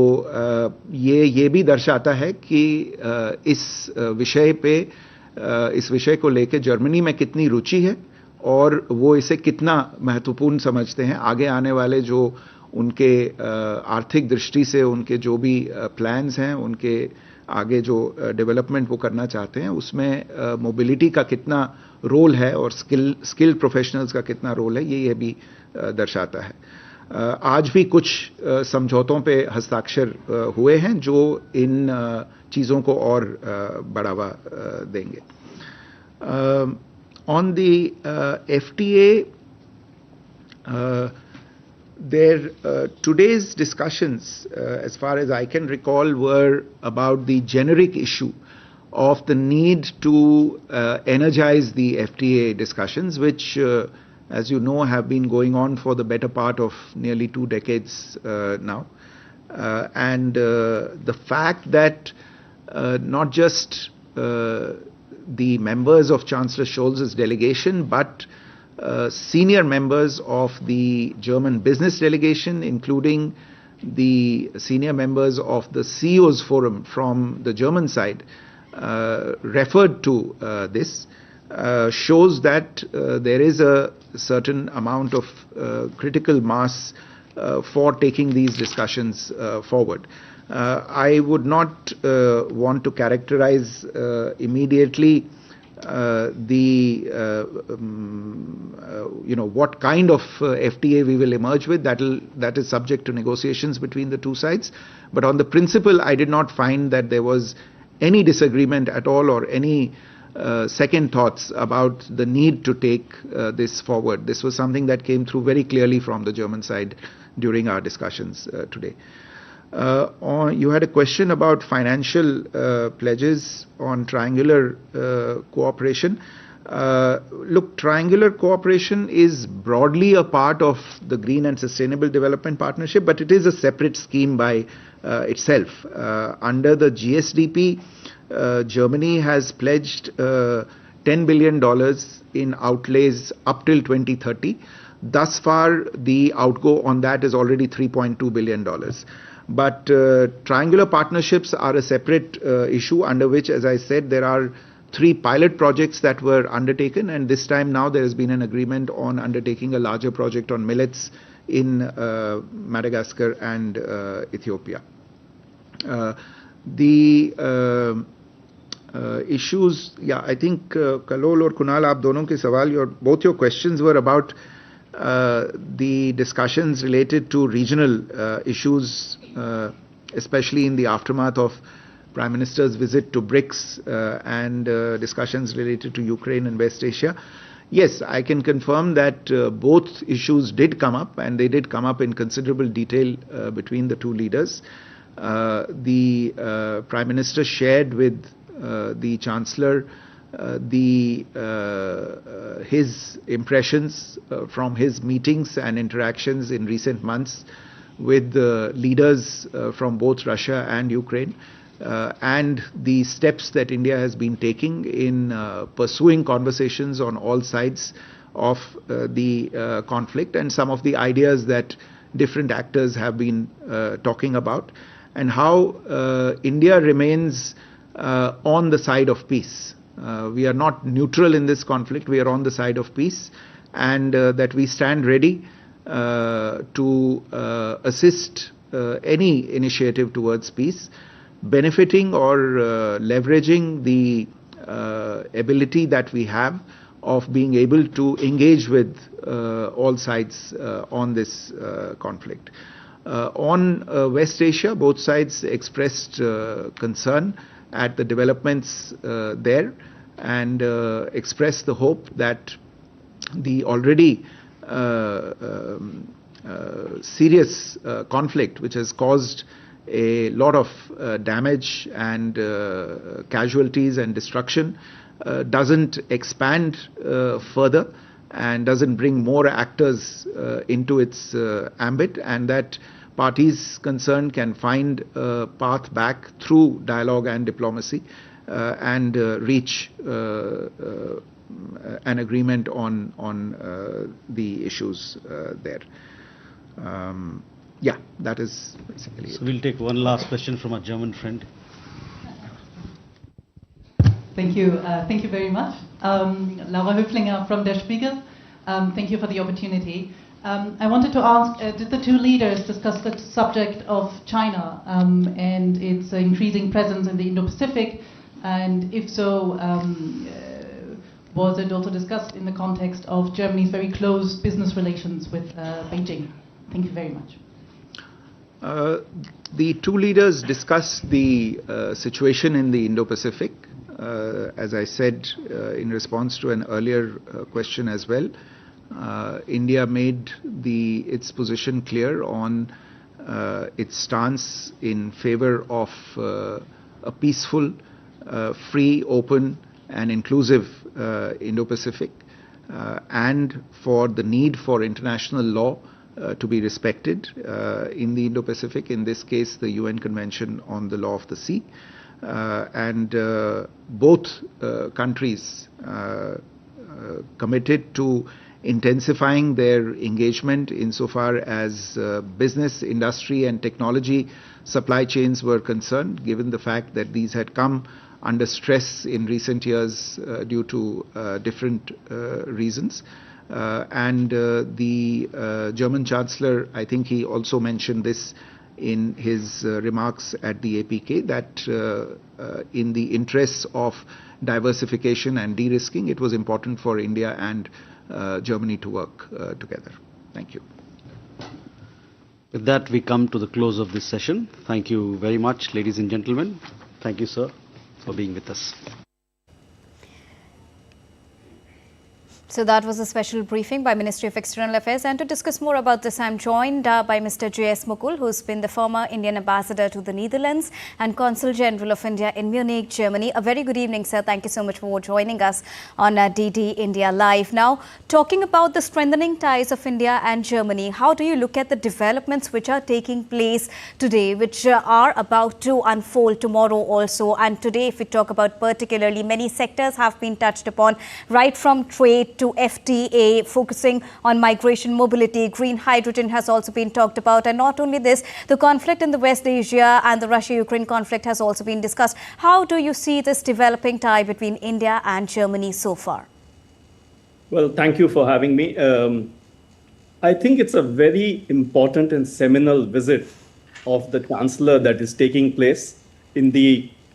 ये भी दर्शाता है कि इस विषय को लेकर जर्मनी में कितनी रुचि है और वो इसे कितना महत्वपूर्ण समझते हैं। आगे आने वाले जो उनके आर्थिक दृष्टि से उनके जो भी प्लान्स हैं, उनके आगे जो डेवलपमेंट वो करना चाहते हैं, उसमें मोबिलिटी का कितना रोल है और स्किल्ड प्रोफेशनल्स का कितना रोल है, ये भी दर्शाता है। आज भी कुछ समझौतों पे हस्ताक्षर हुए हैं जो इन चीज़ों को और बढ़ावा देंगे। On the FTA, today's discussions, as far as I can recall, were about the generic issue of the need to energize the FTA discussions, which, as you know, have been going on for the better part of nearly 2 decades now. And the fact that not just the members of Chancellor Scholz's delegation, but senior members of the German business delegation, including the senior members of the CEOs Forum from the German side referred to this shows that there is a certain amount of critical mass for taking these discussions forward. I would not want to characterize immediately what kind of FTA we will emerge with. That is subject to negotiations between the two sides. But on the principle, I did not find that there was any disagreement at all or any second thoughts about the need to take this forward. This was something that came through very clearly from the German side during our discussions today. You had a question about financial pledges on triangular cooperation. Look, triangular cooperation is broadly a part of the Green and Sustainable Development Partnership, but it is a separate scheme by itself. Under the GSDP, Germany has pledged $10 billion in outlays up till 2030. Thus far, the outgo on that is already $3.2 billion. But triangular partnerships are a separate issue under which, as I said, there are 3 pilot projects that were undertaken, and this time now there has been an agreement on undertaking a larger project on millets in Madagascar and Ethiopia. The issues, I think Kalol or Kunal, aap donon ke sawal, both your questions were about the discussions related to regional issues, especially in the aftermath of Prime Minister's visit to BRICS and discussions related to Ukraine and West Asia. Yes, I can confirm that both issues did come up, and they did come up in considerable detail between the two leaders. The Prime Minister shared with the Chancellor his impressions from his meetings and interactions in recent months with the leaders from both Russia and Ukraine, and the steps that India has been taking in pursuing conversations on all sides of the conflict, and some of the ideas that different actors have been talking about, and how India remains on the side of peace. We are not neutral in this conflict, we are on the side of peace, and that we stand ready to assist any initiative towards peace, benefiting or leveraging the ability that we have of being able to engage with all sides on this conflict. On West Asia, both sides expressed concern at the developments there, and expressed the hope that the already serious conflict, which has caused a lot of damage and casualties and destruction, doesn't expand further and doesn't bring more actors into its ambit, and that parties concerned can find a path back through dialogue and diplomacy and reach an agreement on the issues there. That is basically it. We'll take one last question from our German friend. Thank you. Thank you very much. Laura Höflinger from Der Spiegel. Thank you for the opportunity. I wanted to ask, did the two leaders discuss the subject of China and its increasing presence in the Indo-Pacific? And if so, was it also discussed in the context of Germany's very close business relations with Beijing? Thank you very much. The two leaders discussed the situation in the Indo-Pacific. As I said in response to an earlier question as well, India made its position clear on its stance in favor of a peaceful, free, open and inclusive Indo-Pacific, and for the need for international law to be respected in the Indo-Pacific, in this case the UN Convention on the Law of the Sea. And both countries committed to intensifying their engagement insofar as business, industry and technology supply chains were concerned, given the fact that these had come under stress in recent years due to different reasons. The German Chancellor, I think he also mentioned this in his remarks at the APK, that in the interests of diversification and de-risking, it was important for India and Germany to work together. Thank you. With that, we come to the close of this session. Thank you very much, ladies and gentlemen. Thank you, sir, for being with us. So that was a special briefing by Ministry of External Affairs, and to discuss more about this, I'm joined by Mr. J.S. Mukul, who's been the former Indian ambassador to the Netherlands and Consul General of India in Munich, Germany. A very good evening, sir. Thank you so much for joining us on DD India Live. Now, talking about the strengthening ties of India and Germany, how do you look at the developments which are taking place today, which are about to unfold tomorrow also? And today, if we talk about particularly, many sectors have been touched upon, right from trade to FTA, focusing on migration, mobility, green hydrogen has also been talked about. And not only this, the conflict in the West Asia and the Russia-Ukraine conflict has also been discussed. How do you see this developing tie between India and Germany so far? Well, thank you for having me. I think it's a very important and seminal visit of the Chancellor that is taking place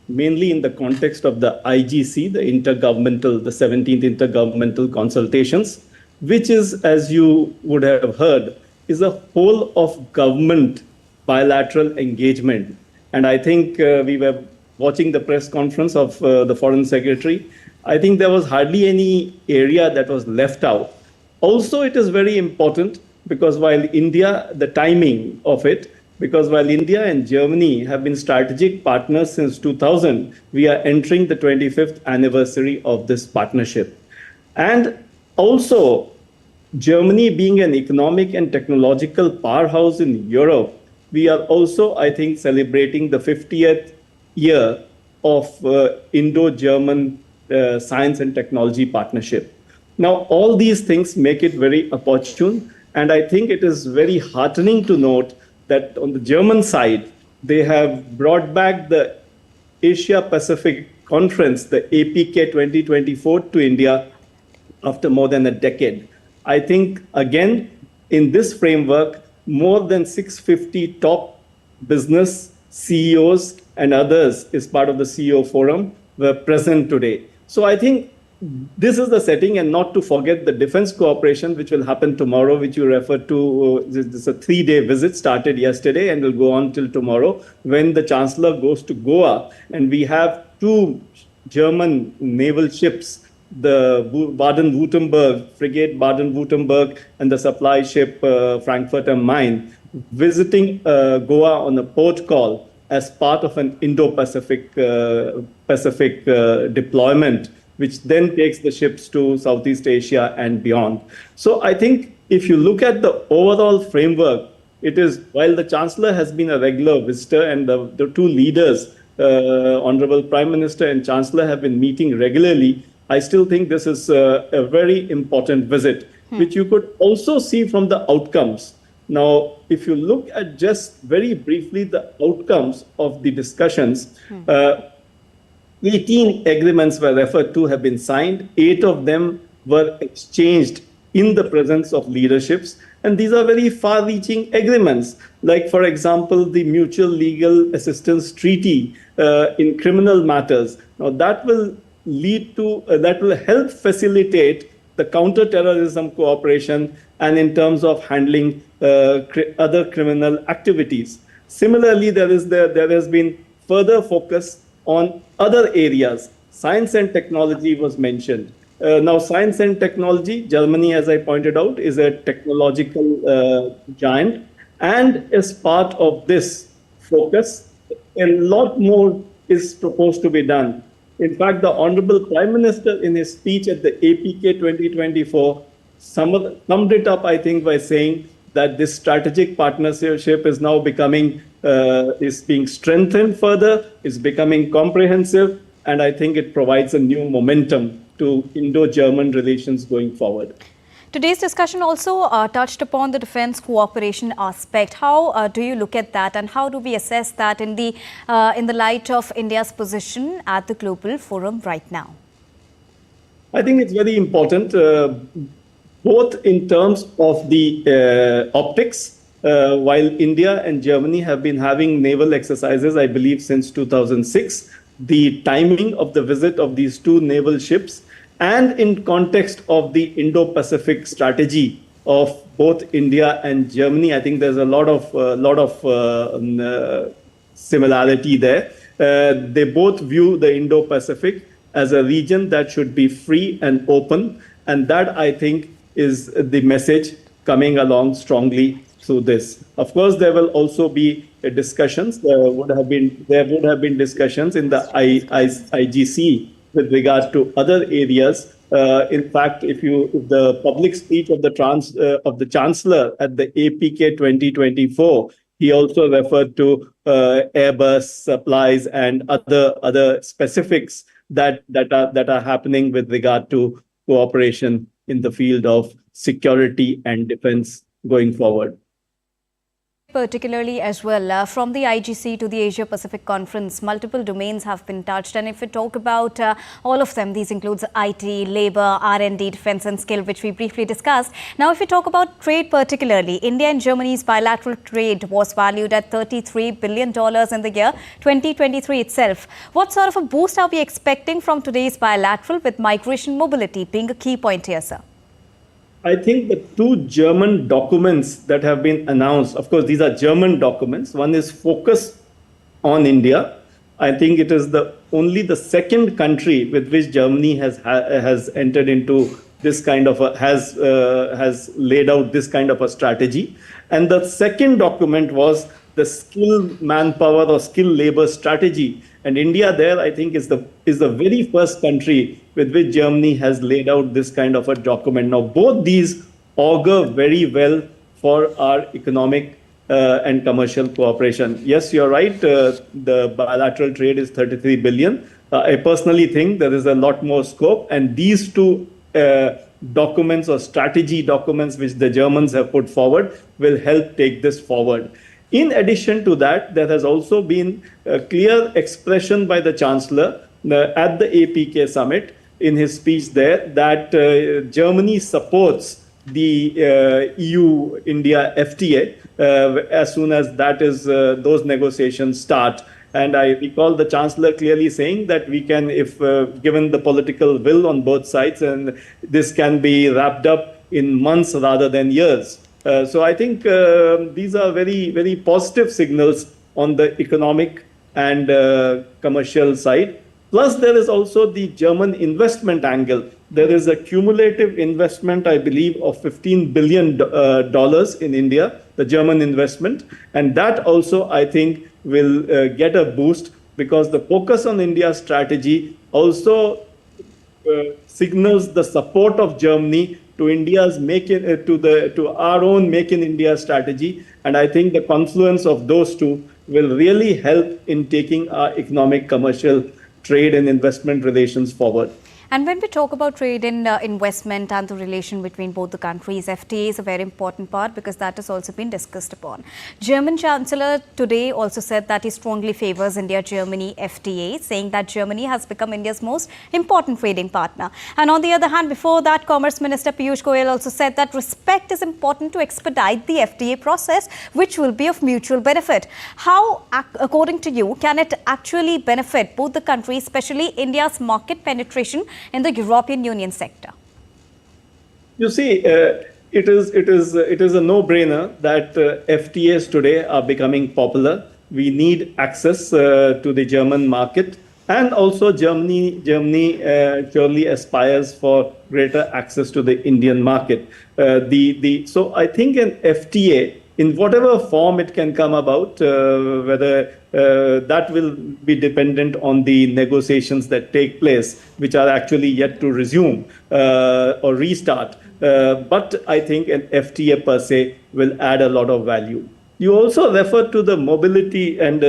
mainly in the context of the IGC, the 17th intergovernmental consultations, which is, as you would have heard, is a whole of government bilateral engagement. And I think we were watching the press conference of the Foreign Secretary. I think there was hardly any area that was left out. Also, it is very important because while India, the timing of it, because while India and Germany have been strategic partners since 2000, we are entering the 25th anniversary of this partnership. And also, Germany being an economic and technological powerhouse in Europe, we are also, I think, celebrating the 50th year of Indo-German science and technology partnership. Now, all these things make it very opportune, and I think it is very heartening to note that on the German side, they have brought back the Asia-Pacific Conference, the APK 2024, to India after more than a decade. I think, again, in this framework, more than 650 top business CEOs and others as part of the CEO forum were present today. So I think this is the setting, and not to forget the defense cooperation, which will happen tomorrow, which you referred to. This is a 3-day visit, started yesterday and will go on till tomorrow, when the Chancellor goes to Goa. And we have 2 German naval ships, the Baden-Württemberg, frigate Baden-Württemberg, and the supply ship Frankfurt am Main, visiting Goa on a port call as part of an Indo-Pacific deployment, which then takes the ships to Southeast Asia and beyond. So I think if you look at the overall framework, it is, while the Chancellor has been a regular visitor and the 2 leaders, Honorable Prime Minister and Chancellor, have been meeting regularly, I still think this is a very important visit, which you could also see from the outcomes. Now, if you look at just very briefly the outcomes of the discussions, 18 agreements were referred to, have been signed. 8 of them were exchanged in the presence of leaderships. And these are very far-reaching agreements, like, for example, the Mutual Legal Assistance Treaty in criminal matters. Now, that will lead to, that will help facilitate the counter-terrorism cooperation and in terms of handling other criminal activities. Similarly, there has been further focus on other areas. Science and technology was mentioned. Now, science and technology, Germany, as I pointed out, is a technological giant. And as part of this focus, a lot more is proposed to be done. In fact, the Honorable Prime Minister, in his speech at the APK 2024, summed it up, I think, by saying that this strategic partnership is now becoming, is being strengthened further, is becoming comprehensive, and I think it provides a new momentum to Indo-German relations going forward. Today's discussion also touched upon the defense cooperation aspect. How do you look at that, and how do we assess that in the light of India's position at the global forum right now? I think it's very important, both in terms of the optics. While India and Germany have been having naval exercises, I believe, since 2006, the timing of the visit of these two naval ships, and in context of the Indo-Pacific strategy of both India and Germany, I think there's a lot of similarity there. They both view the Indo-Pacific as a region that should be free and open, and that, I think, is the message coming along strongly through this. Of course, there will also be discussions. There would have been discussions in the IGC with regard to other areas. In fact, if the public speech of the Chancellor at the APK 2024, he also referred to Airbus supplies and other specifics that are happening with regard to cooperation in the field of security and defense going forward. Particularly as well, from the IGC to the Asia Pacific Conference, multiple domains have been touched. And if we talk about all of them, these includes IT, labor, R&D, defense and skill, which we briefly discussed. Now, if we talk about trade particularly, India and Germany's bilateral trade was valued at $33 billion in the year 2023 itself. What sort of a boost are we expecting from today's bilateral, with migration mobility being a key point here, sir? I think the two German documents that have been announced, of course, these are German documents. One is Focus on India. I think it is only the second country with which Germany has entered into this kind of has laid out this kind of a strategy. And the second document was the skill manpower or skill labor strategy. And India there, I think, is the very first country with which Germany has laid out this kind of a document. Now, both these augur very well for our economic and commercial cooperation. Yes, you're right. The bilateral trade is 33 billion. I personally think there is a lot more scope. And these two documents or strategy documents which the Germans have put forward will help take this forward. In addition to that, there has also been a clear expression by the Chancellor at the APK summit in his speech there that Germany supports the EU-India FTA as soon as those negotiations start. And I recall the Chancellor clearly saying that we can, if given the political will on both sides, and this can be wrapped up in months rather than years. So I think these are very, very positive signals on the economic and commercial side. Plus, there is also the German investment angle. There is a cumulative investment, I believe, of $15 billion in India, the German investment. And that also, I think, will get a boost, because the Focus on India strategy also signals the support of Germany to India's to our own Make in India strategy. And I think the confluence of those two will really help in taking our economic, commercial, trade and investment relations forward. And when we talk about trade and investment and the relation between both the countries, FTA is a very important part, because that has also been discussed upon. German Chancellor today also said that he strongly favors India-Germany FTA, saying that Germany has become India's most important trading partner. And on the other hand, before that, Commerce Minister Piyush Goyal also said that respect is important to expedite the FTA process, which will be of mutual benefit. How, according to you, can it actually benefit both the countries, especially India's market penetration in the European Union sector? You see, it is a no-brainer that FTAs today are becoming popular. We need access to the German market, and also Germany surely aspires for greater access to the Indian market. So I think an FTA, in whatever form it can come about, whether that will be dependent on the negotiations that take place, which are actually yet to resume or restart. But I think an FTA per se will add a lot of value. You also refer to the mobility and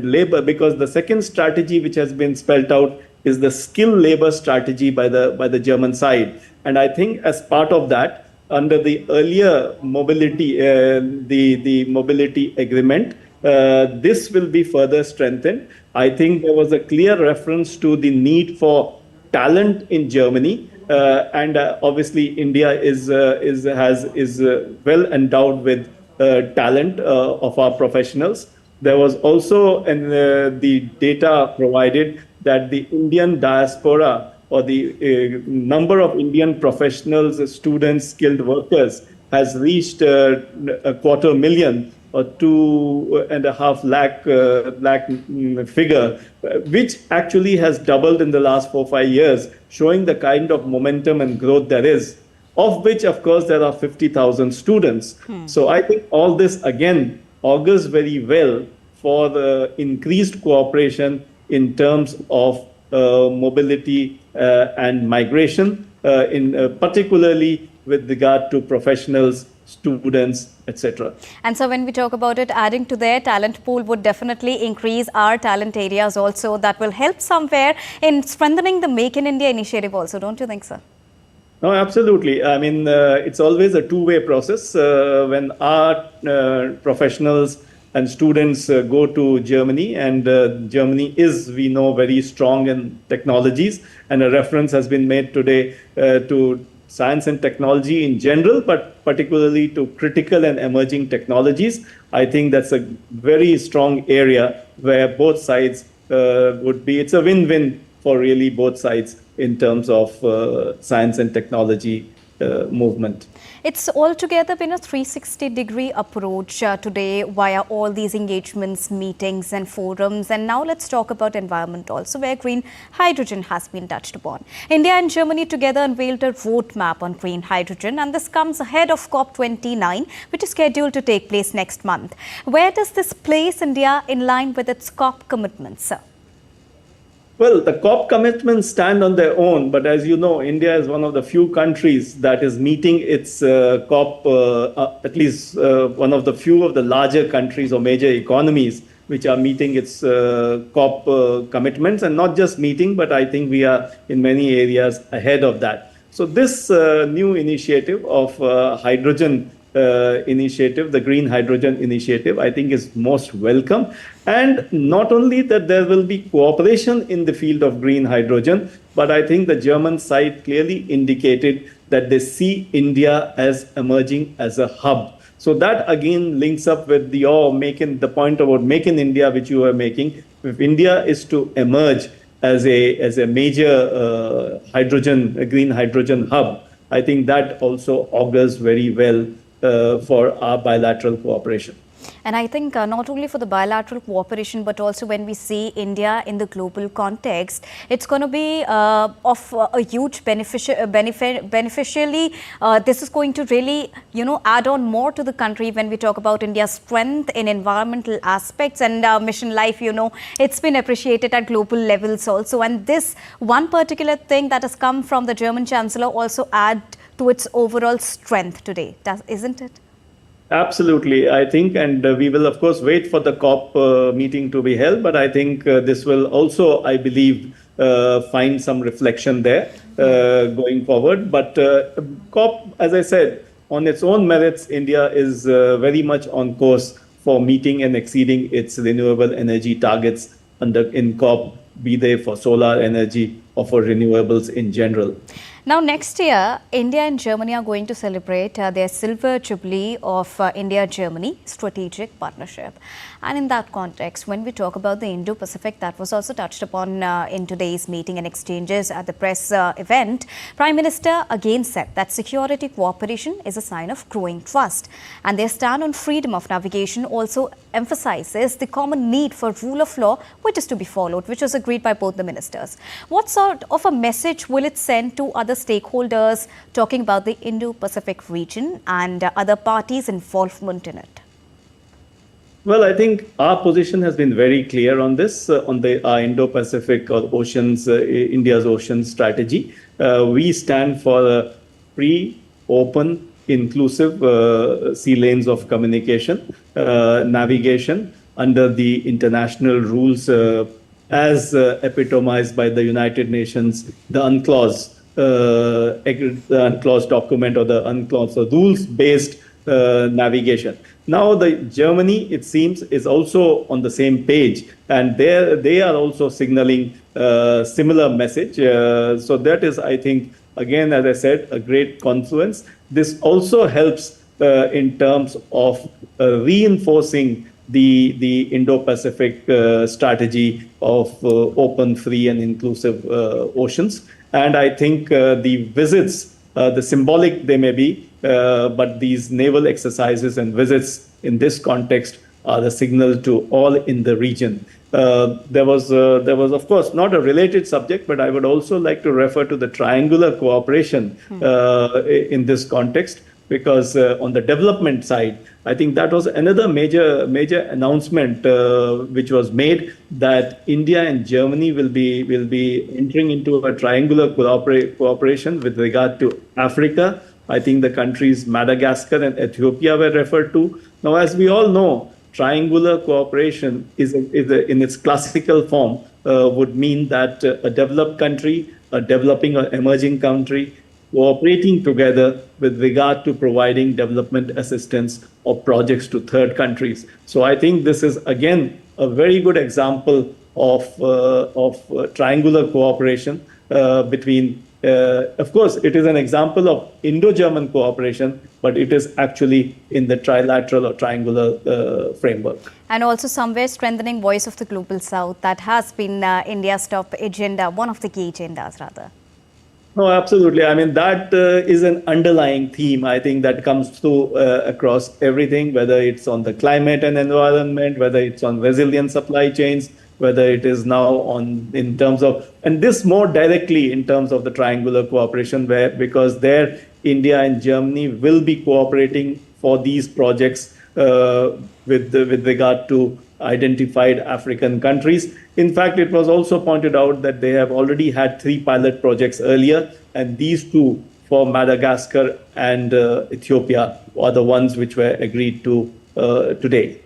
labor, because the second strategy which has been spelled out is the skill labor strategy by the German side. And I think as part of that, under the earlier mobility, the mobility agreement. This will be further strengthened. I think there was a clear reference to the need for talent in Germany, and obviously India is well endowed with talent of our professionals. There was also the data provided that the Indian diaspora, or the number of Indian professionals, students, skilled workers, has reached a 250,000 or 2.5 lakh figure, which actually has doubled in the last 4-5 years, showing the kind of momentum and growth there is, of which, of course, there are 50,000 students. So I think all this, again, augurs very well for the increased cooperation in terms of mobility and migration, particularly with regard to professionals, students, etc. And so when we talk about it, adding to their talent pool would definitely increase our talent areas also. That will help somewhere in strengthening the Make in India initiative also, don't you think, sir? No, absolutely. I mean, it's always a two-way process. When our professionals and students go to Germany, and Germany is, we know, very strong in technologies, and a reference has been made today to science and technology in general, but particularly to critical and emerging technologies. I think that's a very strong area where both sides would be, it's a win-win for really both sides in terms of science and technology movement. It's altogether been a 360-degree approach today via all these engagements, meetings and forums. And now let's talk about environment also, where green hydrogen has been touched upon. India and Germany together unveiled a roadmap on green hydrogen, and this comes ahead of COP29, which is scheduled to take place next month. Where does this place India in line with its COP commitments, sir? Well, the COP commitments stand on their own, but as you know, India is one of the few countries that is meeting its COP, at least one of the few of the larger countries or major economies which are meeting its COP commitments, and not just meeting, but I think we are in many areas ahead of that. So this new initiative of hydrogen initiative, the Green Hydrogen Initiative, I think is most welcome. And not only that there will be cooperation in the field of green hydrogen, but I think the German side clearly indicated that they see India as emerging as a hub. So that again links up with the point about Make in India, which you were making. If India is to emerge as a major green hydrogen hub, I think that also augurs very well for our bilateral cooperation. And I think not only for the bilateral cooperation, but also when we see India in the global context, it's going to be of a huge beneficially. This is going to really, add on more to the country when we talk about India's strength in environmental aspects and mission life. It's been appreciated at global levels also. And this one particular thing that has come from the German Chancellor also add to its overall strength today, isn't it? Absolutely, I think, and we will of course wait for the COP meeting to be held, but I think this will also, I believe, find some reflection there going forward. But COP, as I said, on its own merits, India is very much on course for meeting and exceeding its renewable energy targets in COP, be they for solar energy or for renewables in general. Now, next year, India and Germany are going to celebrate their silver jubilee of India-Germany strategic partnership. And in that context, when we talk about the Indo-Pacific, that was also touched upon in today's meeting and exchanges at the press event, Prime Minister again said that security cooperation is a sign of growing trust. And their stand on freedom of navigation also emphasizes the common need for rule of law, which is to be followed, which was agreed by both the ministers. What sort of a message will it send to other stakeholders talking about the Indo-Pacific region and other parties' involvement in it? Well, I think our position has been very clear on this, on the Indo-Pacific or oceans, India's ocean strategy. We stand for a free, open, inclusive sea lanes of communication, navigation under the international rules as epitomized by the United Nations, the UNCLOS unclosed document or the unclosed or rules-based navigation. Now, the Germany, it seems, is also on the same page, and they are also signaling similar message. So that is, I think, again, as I said, a great confluence. This also helps in terms of reinforcing the Indo-Pacific strategy of open, free, and inclusive oceans. And I think the visits, the symbolic they may be, but these naval exercises and visits in this context are the signal to all in the region. There was, of course, not a related subject, but I would also like to refer to the triangular cooperation in this context, because on the development side, I think that was another major announcement which was made, that India and Germany will be entering into a triangular cooperation with regard to Africa. I think the countries Madagascar and Ethiopia were referred to. Now, as we all know, triangular cooperation is in its classical form would mean that a developed country, a developing or emerging country, cooperating together with regard to providing development assistance or projects to third countries. So I think this is again a very good example of triangular cooperation between. Of course, it is an example of Indo-German cooperation, but it is actually in the trilateral or triangular framework. And also somewhere strengthening voice of the global south. That has been India's top agenda, one of the key agendas rather. No, absolutely. I mean, that is an underlying theme, I think, that comes through across everything, whether it's on the climate and environment, whether it's on resilient supply chains, whether it is now in terms of, and this more directly in terms of the triangular cooperation, because there India and Germany will be cooperating for these projects with regard to identified African countries. In fact, it was also pointed out that they have already had 3 pilot projects earlier, and these 2 for Madagascar and Ethiopia are the ones which were agreed to today.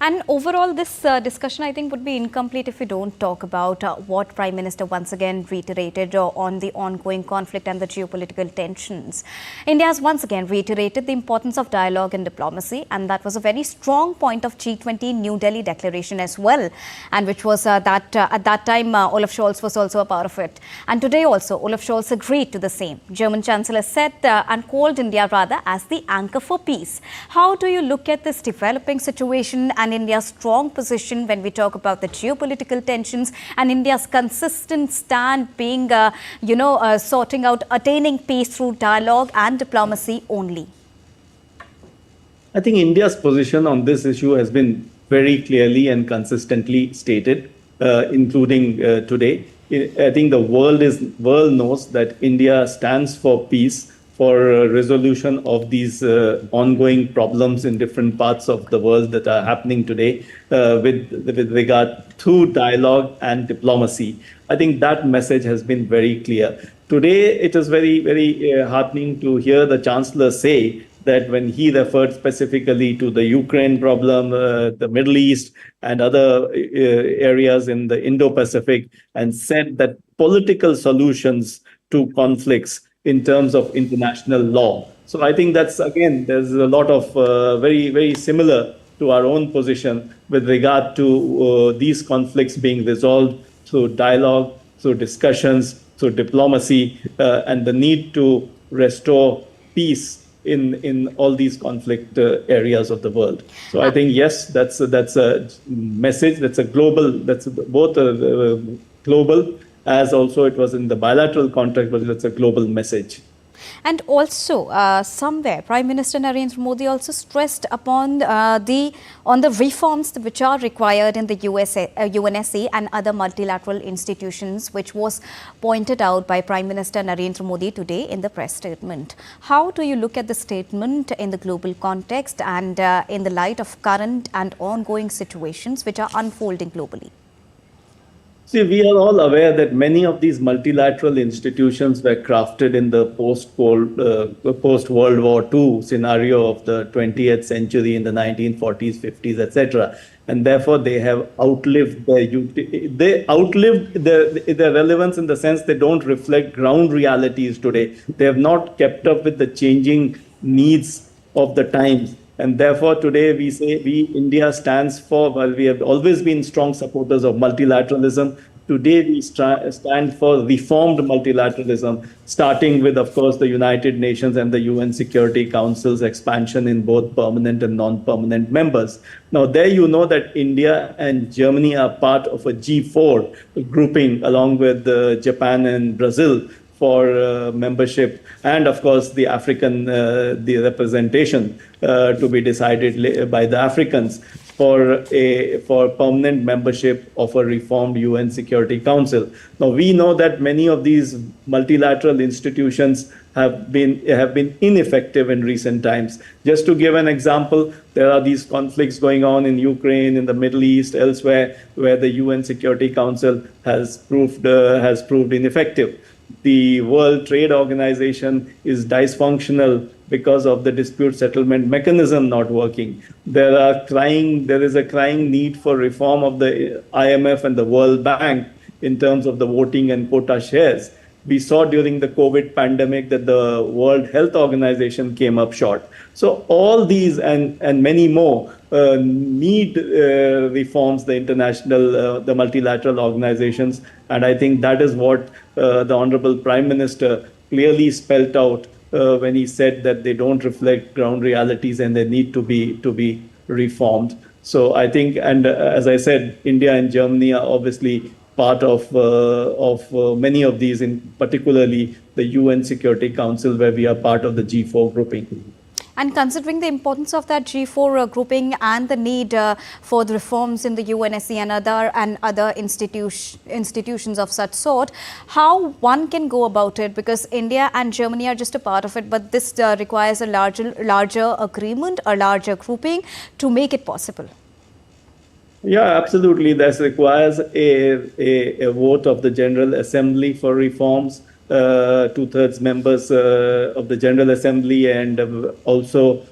And overall, this discussion, I think, would be incomplete if we don't talk about what Prime Minister once again reiterated on the ongoing conflict and the geopolitical tensions. India has once again reiterated the importance of dialogue and diplomacy, and that was a very strong point of G20 New Delhi declaration as well, and which was at that time Olaf Scholz was also a part of it. And today also, Olaf Scholz agreed to the same. German Chancellor said and called India rather as the anchor for peace. How do you look at this developing situation and India's strong position when we talk about the geopolitical tensions and India's consistent stand being, sorting out attaining peace through dialogue and diplomacy only? I think India's position on this issue has been very clearly and consistently stated, including today. I think the world knows that India stands for peace, for resolution of these ongoing problems in different parts of the world that are happening today with regard to dialogue and diplomacy. I think that message has been very clear. Today, it is very, very heartening to hear the Chancellor say that when he referred specifically to the Ukraine problem, the Middle East and other areas in the Indo-Pacific, and said that political solutions to conflicts in terms of international law. So I think that's, again, there's a lot of very, very similar to our own position with regard to these conflicts being resolved through dialogue, through discussions, through diplomacy, and the need to restore peace in all these conflict areas of the world. So I think, yes, that's a message, that's both a global, as also it was in the bilateral context, but it's a global message. And also, somewhere, Prime Minister Narendra Modi also stressed upon the reforms which are required in the UNSC and other multilateral institutions, which was pointed out by Prime Minister Narendra Modi today in the press statement. How do you look at the statement in the global context and in the light of current and ongoing situations which are unfolding globally? See, we are all aware that many of these multilateral institutions were crafted in the post-World War II scenario of the 20th century in the 1940s, 50s, etc. And therefore, they have outlived their relevance in the sense they don't reflect ground realities today. They have not kept up with the changing needs of the times. And therefore, today we say India stands for, well, we have always been strong supporters of multilateralism. Today we stand for reformed multilateralism, starting with, of course, the United Nations and the UN Security Council's expansion in both permanent and non-permanent members. Now, there you know that India and Germany are part of a G4 grouping, along with Japan and Brazil, for membership, and of course the African the representation to be decided by the Africans for permanent membership of a reformed UN Security Council. Now we know that many of these multilateral institutions have been ineffective in recent times. Just to give an example, there are these conflicts going on in Ukraine, in the Middle East, elsewhere, where the UN Security Council has proved ineffective. The World Trade Organization is dysfunctional because of the dispute settlement mechanism not working. There is a crying need for reform of the IMF and the World Bank in terms of the voting and quota shares. We saw during the COVID pandemic that the World Health Organization came up short. So all these and many more need reforms, the international, the multilateral organizations. And I think that is what the Honorable Prime Minister clearly spelt out when he said that they don't reflect ground realities and they need to be reformed. So I think, and as I said, India and Germany are obviously part of many of these, in particularly the UN Security Council, where we are part of the G4 grouping. And considering the importance of that G4 grouping and the need for the reforms in the UNSC and other institutions of such sort, how one can go about it? Because India and Germany are just a part of it, but this requires a larger agreement, a larger grouping to make it possible. Yeah, absolutely. This requires a vote of the General Assembly for reforms. 2/3 members of the General Assembly, and also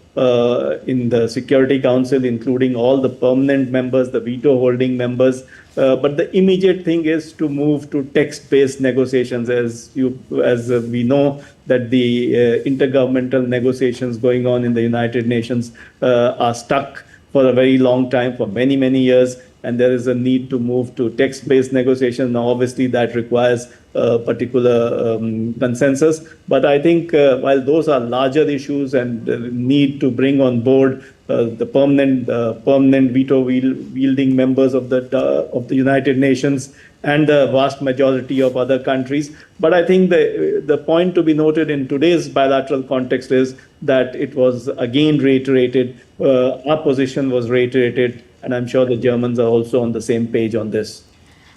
in the Security Council, including all the permanent members, the veto-holding members. But the immediate thing is to move to text-based negotiations, as we know that the intergovernmental negotiations going on in the United Nations are stuck for a very long time, for many, many years, and there is a need to move to text-based negotiations. Now, obviously, that requires particular consensus. But I think while those are larger issues and need to bring on board the permanent veto-wielding members of the United Nations and the vast majority of other countries. But I think the point to be noted in today's bilateral context is that it was again reiterated, our position was reiterated, and I'm sure the Germans are also on the same page on this.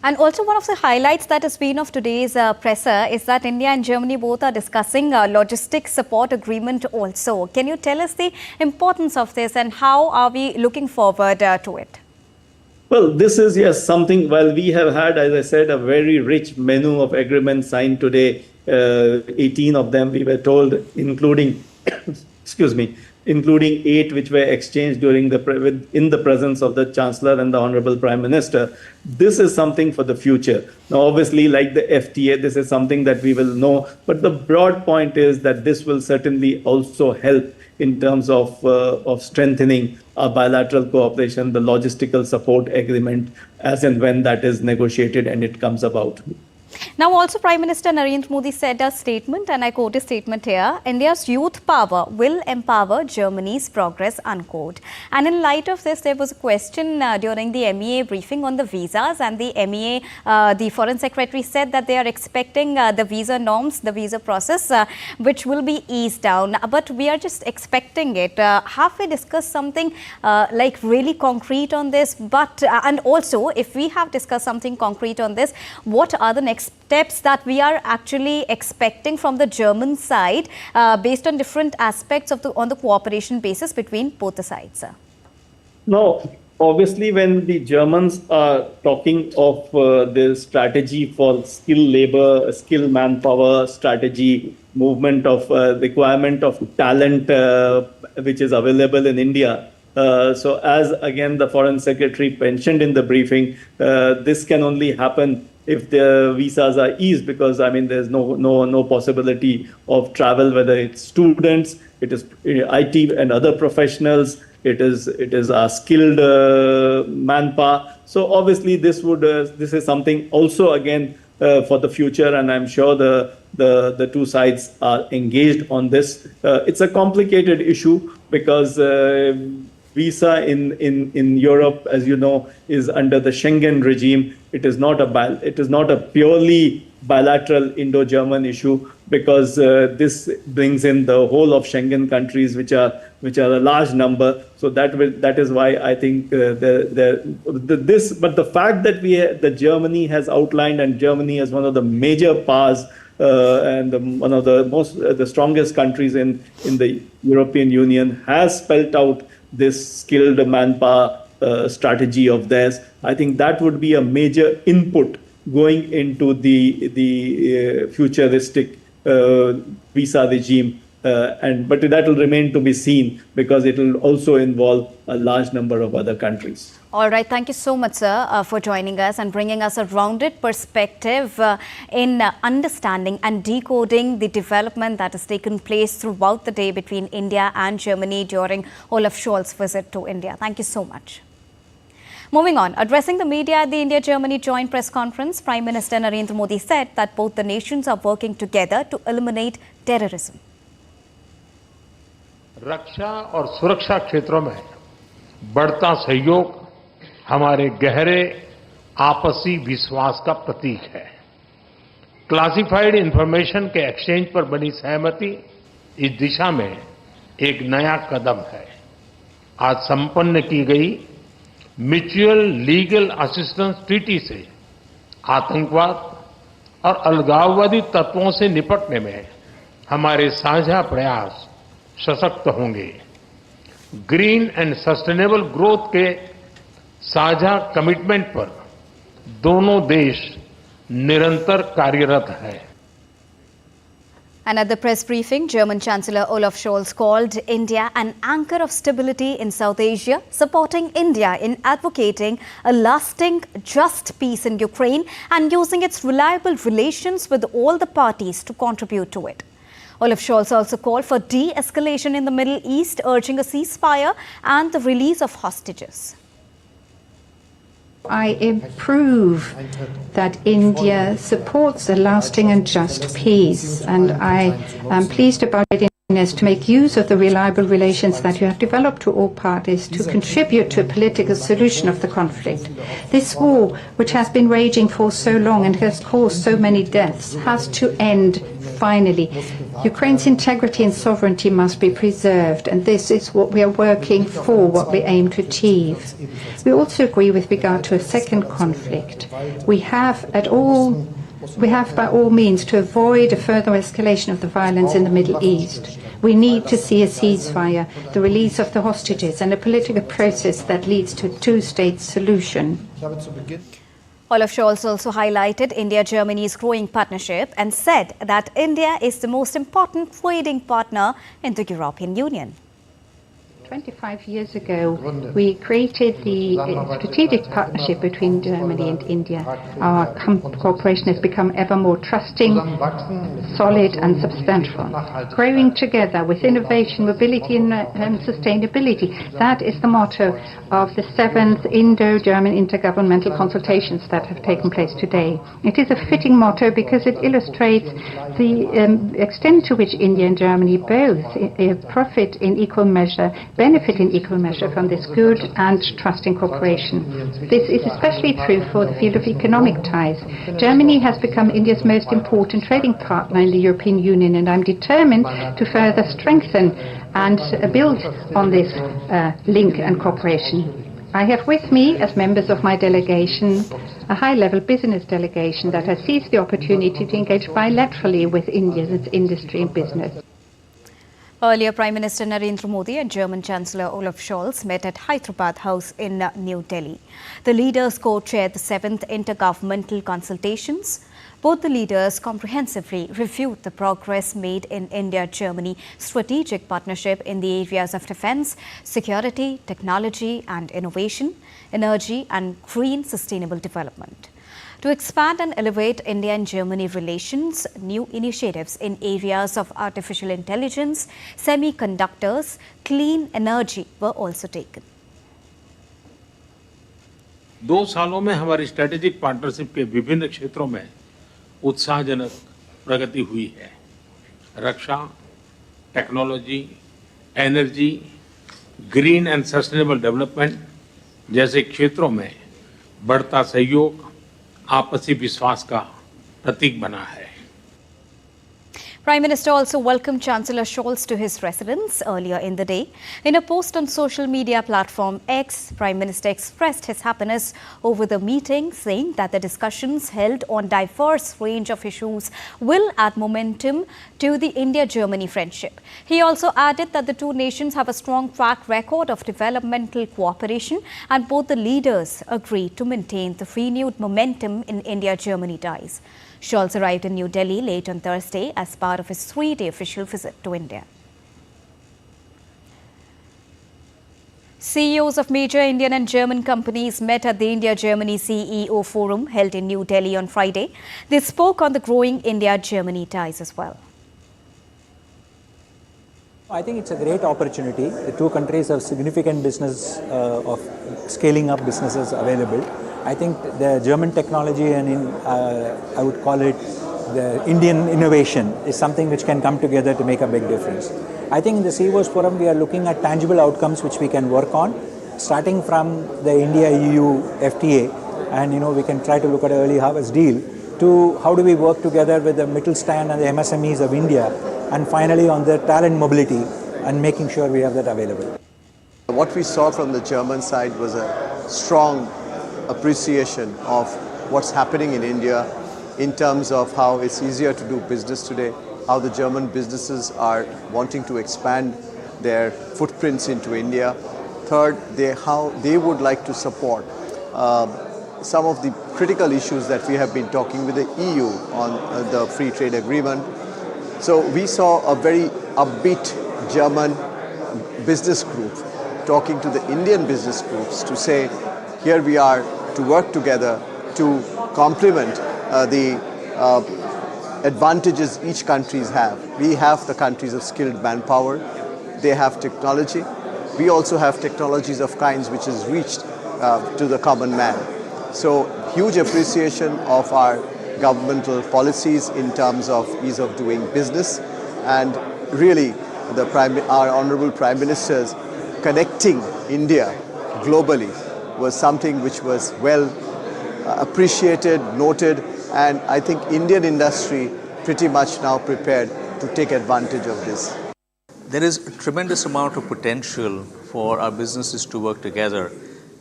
And also one of the highlights that has been of today's presser is that India and Germany both are discussing a logistics support agreement also. Can you tell us the importance of this and how are we looking forward to it? Well, this is, yes, something, while we have had, as I said, a very rich menu of agreements signed today, 18 of them we were told, including, including 8 which were exchanged in the presence of the Chancellor and the Honorable Prime Minister. This is something for the future. Now, obviously, like the FTA, this is something that we will know, but the broad point is that this will certainly also help in terms of strengthening our bilateral cooperation, the logistical support agreement, as and when that is negotiated and it comes about. Now, also Prime Minister Narendra Modi said a statement, and I quote his statement here, India's youth power will empower Germany's progress, unquote. And in light of this, there was a question during the MEA briefing on the visas, and the MEA, the Foreign Secretary said that they are expecting the visa norms, the visa process, which will be eased down. But we are just expecting it. Have we discussed something like really concrete on this? But and also, if we have discussed something concrete on this, what are the next steps that we are actually expecting from the German side based on different aspects of on the cooperation basis between both the sides, sir? No, obviously, when the Germans are talking of the strategy for skilled labor, skilled manpower strategy, movement of requirement of talent which is available in India. So as again the Foreign Secretary mentioned in the briefing, this can only happen if the visas are eased, because I mean there's no possibility of travel, whether it's students, it is IT and other professionals, it is our skilled manpower. So obviously this is something also again for the future, and I'm sure the two sides are engaged on this. It's a complicated issue because visa in Europe, as you know, is under the Schengen regime. It is not a purely bilateral Indo-German issue, because this brings in the whole of Schengen countries, which are a large number. So that is why I think but the fact that Germany has outlined, and Germany as one of the major powers and one of the strongest countries in the European Union, has spelt out this skilled manpower strategy of theirs. I think that would be a major input going into the futuristic visa regime, but that will remain to be seen, because it will also involve a large number of other countries. All right. Thank you so much, sir, for joining us and bringing us a rounded perspective in understanding and decoding the development that has taken place throughout the day between India and Germany during Olaf Scholz's visit to India. Thank you so much. Moving on, addressing the media at the India-Germany joint press conference, Prime Minister Narendra Modi said that both the nations are working together to eliminate terrorism. रक्षा और सुरक्षा क्षेत्रों में बढ़ता सहयोग हमारे गहरे आपसी विश्वास का प्रतीक है। क्लासिफाइड इंफॉर्मेशन के एक्सचेंज पर बनी सहमति इस दिशा में एक नया कदम है। आज संपन्न की गई म्यूचुअल लीगल असिस्टेंस ट्रीटी से आतंकवाद और अलगाववादी तत्वों से निपटने में हमारे साझा प्रयास सशक्त होंगे। ग्रीन एंड सस्टेनेबल ग्रोथ के साझा कमिटमेंट पर दोनों देश निरंतर कार्यरत हैं। And at the press briefing, German Chancellor Olaf Scholz called India an anchor of stability in South Asia, supporting India in advocating a lasting, just peace in Ukraine and using its reliable relations with all the parties to contribute to it. Olaf Scholz also called for de-escalation in the Middle East, urging a ceasefire and the release of hostages. I approve that India supports a lasting and just peace, and I am pleased about it to make use of the reliable relations that you have developed to all parties to contribute to a political solution of the conflict. This war, which has been raging for so long and has caused so many deaths, has to end finally. Ukraine's integrity and sovereignty must be preserved, and this is what we are working for, what we aim to achieve. We also agree with regard to a second conflict. We have by all means to avoid a further escalation of the violence in the Middle East. We need to see a ceasefire, the release of the hostages, and a political process that leads to a two-state solution. Olaf Scholz also highlighted India-Germany's growing partnership and said that India is the most important trading partner in the European Union. 25 years ago, we created the strategic partnership between Germany and India. Our cooperation has become ever more trusting, solid and substantial. Growing together with innovation, mobility and sustainability. That is the motto of the 7th Indo-German intergovernmental consultations that have taken place today. It is a fitting motto because it illustrates the extent to which India and Germany both profit in equal measure, benefit in equal measure from this good and trusting cooperation. This is especially true for the field of economic ties. Germany has become India's most important trading partner in the European Union, and I'm determined to further strengthen and build on this link and cooperation. I have with me, as members of my delegation, a high-level business delegation that has seized the opportunity to engage bilaterally with India's industry and business. Earlier, Prime Minister Narendra Modi and German Chancellor Olaf Scholz met at Hyderabad House in New Delhi. The leaders co-chaired the 7th Intergovernmental Consultations. Both the leaders comprehensively reviewed the progress made in India-Germany strategic partnership in the areas of defense, security, technology and innovation, energy and green sustainable development. To expand and elevate India and Germany relations, new initiatives in areas of artificial intelligence, semiconductors, clean energy were also taken. 2 सालों में हमारी strategic partnership के विभिन्न क्षेत्रों में उत्साहजनक प्रगति हुई है। रक्षा, technology, energy, green and sustainable development जैसे क्षेत्रों में बढ़ता सहयोग आपसी विश्वास का प्रतीक बना है। Prime Minister also welcomed Chancellor Scholz to his residence earlier in the day. In a post on social media platform X, Prime Minister expressed his happiness over the meeting, saying that the discussions held on diverse range of issues will add momentum to the India-Germany friendship. He also added that the two nations have a strong track record of developmental cooperation and both the leaders agreed to maintain the renewed momentum in India-Germany ties. Scholz arrived in New Delhi late on Thursday as part of his 3-day official visit to India. CEOs of major Indian and German companies met at the India-Germany CEO Forum held in New Delhi on Friday. They spoke on the growing India-Germany ties as well. I think it's a great opportunity. The two countries have significant business of scaling up businesses available. I think the German technology and I would call it the Indian innovation is something which can come together to make a big difference. I think in the CEOs Forum we are looking at tangible outcomes which we can work on, starting from the India-EU FTA, and we can try to look at an early harvest deal, to how do we work together with the Mittelstand and the MSMEs of India, and finally on the talent mobility and making sure we have that available. What we saw from the German side was a strong appreciation of what's happening in India in terms of how it's easier to do business today, how the German businesses are wanting to expand their footprints into India. Third, how they would like to support some of the critical issues that we have been talking with the EU on the free trade agreement. So we saw a very upbeat German business group talking to the Indian business groups to say, here we are to work together to complement the advantages each countries have. We have the countries of skilled manpower, they have technology. We also have technologies of kinds which is reached to the common man. So huge appreciation of our governmental policies in terms of ease of doing business, and really our Honorable Prime Ministers connecting India globally was something which was well appreciated, noted, and I think Indian industry pretty much now prepared to take advantage of this. There is a tremendous amount of potential for our businesses to work together.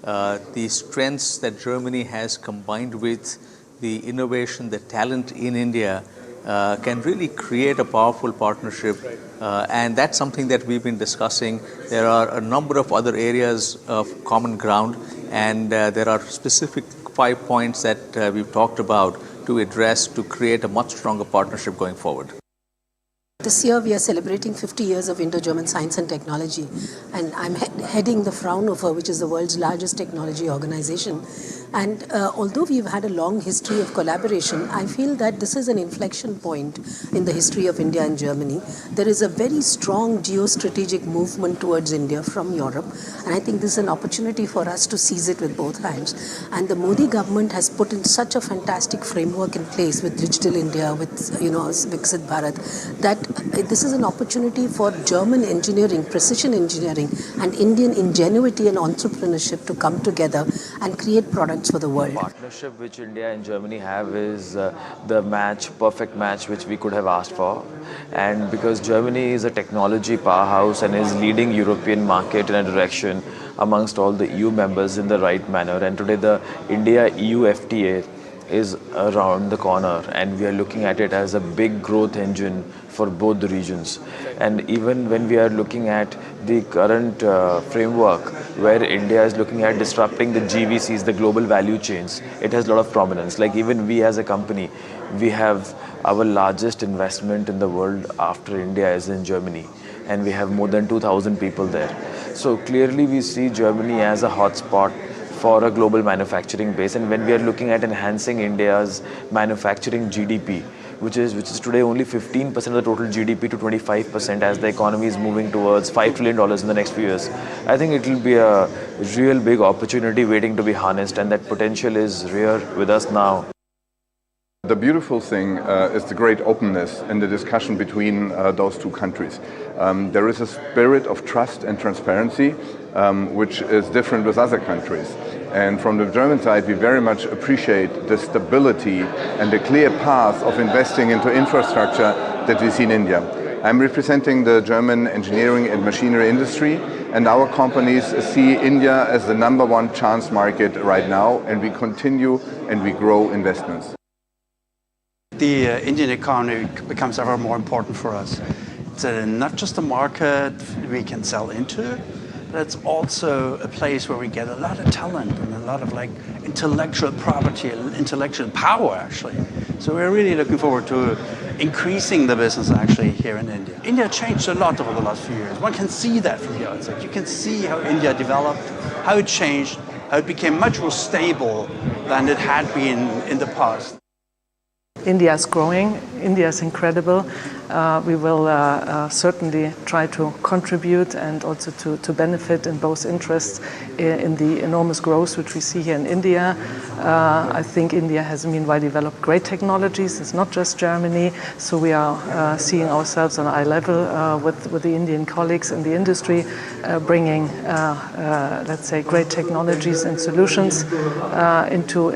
The strengths that Germany has combined with the innovation, the talent in India can really create a powerful partnership, and that's something that we've been discussing. There are a number of other areas of common ground, and there are specific 5 points that we've talked about to address to create a much stronger partnership going forward. This year we are celebrating 50 years of Indo-German Science and Technology, and I'm heading the Fraunhofer, which is the world's largest technology organization. And although we've had a long history of collaboration, I feel that this is an inflection point in the history of India and Germany. There is a very strong geostrategic movement towards India from Europe, and I think this is an opportunity for us to seize it with both hands. And the Modi government has put in such a fantastic framework in place with Digital India, with Viksit Bharat, that this is an opportunity for German engineering, precision engineering, and Indian ingenuity and entrepreneurship to come together and create products for the world. The partnership which India and Germany have is the perfect match which we could have asked for. And because Germany is a technology powerhouse and is leading European market in a direction amongst all the EU members in the right manner. And today the India-EU FTA is around the corner, and we are looking at it as a big growth engine for both the regions. And even when we are looking at the current framework where India is looking at disrupting the GVCs, the global value chains, it has a lot of prominence. Like even we as a company, we have our largest investment in the world after India is in Germany, and we have more than 2,000 people there. So clearly we see Germany as a hotspot for a global manufacturing base, and when we are looking at enhancing India's manufacturing GDP, which is today only 15% of the total GDP to 25% as the economy is moving towards $5 trillion in the next few years, I think it will be a real big opportunity waiting to be harnessed, and that potential is here with us now. The beautiful thing is the great openness in the discussion between those two countries. There is a spirit of trust and transparency, which is different with other countries. And from the German side, we very much appreciate the stability and the clear path of investing into infrastructure that we see in India. I'm representing the German engineering and machinery industry, and our companies see India as the #1 chance market right now, and we continue and we grow investments. The Indian economy becomes ever more important for us. It's not just a market we can sell into, but it's also a place where we get a lot of talent and a lot of intellectual property, intellectual power actually. So we're really looking forward to increasing the business actually here in India. India changed a lot over the last few years. One can see that from the outside. You can see how India developed, how it changed, how it became much more stable than it had been in the past. India is growing. India is incredible. We will certainly try to contribute and also to benefit in both interests in the enormous growth which we see here in India. I think India has meanwhile developed great technologies. It's not just Germany. So we are seeing ourselves on eye level with the Indian colleagues in the industry, bringing, let's say, great technologies and solutions into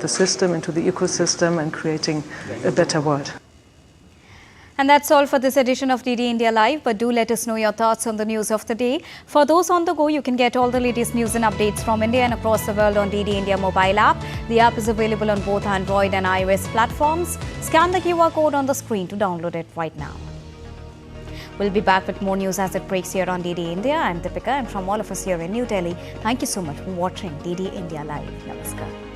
the system, into the ecosystem, and creating a better world. And that's all for this edition of DD India Live, but do let us know your thoughts on the news of the day. For those on the go, you can get all the latest news and updates from India and across the world on DD India mobile app. The app is available on both Android and iOS platforms. Scan the QR code on the screen to download it right now. We'll be back with more news as it breaks here on DD India. I'm Deepika, and from all of us here in New Delhi, thank you so much for watching DD India Live. Namaskar.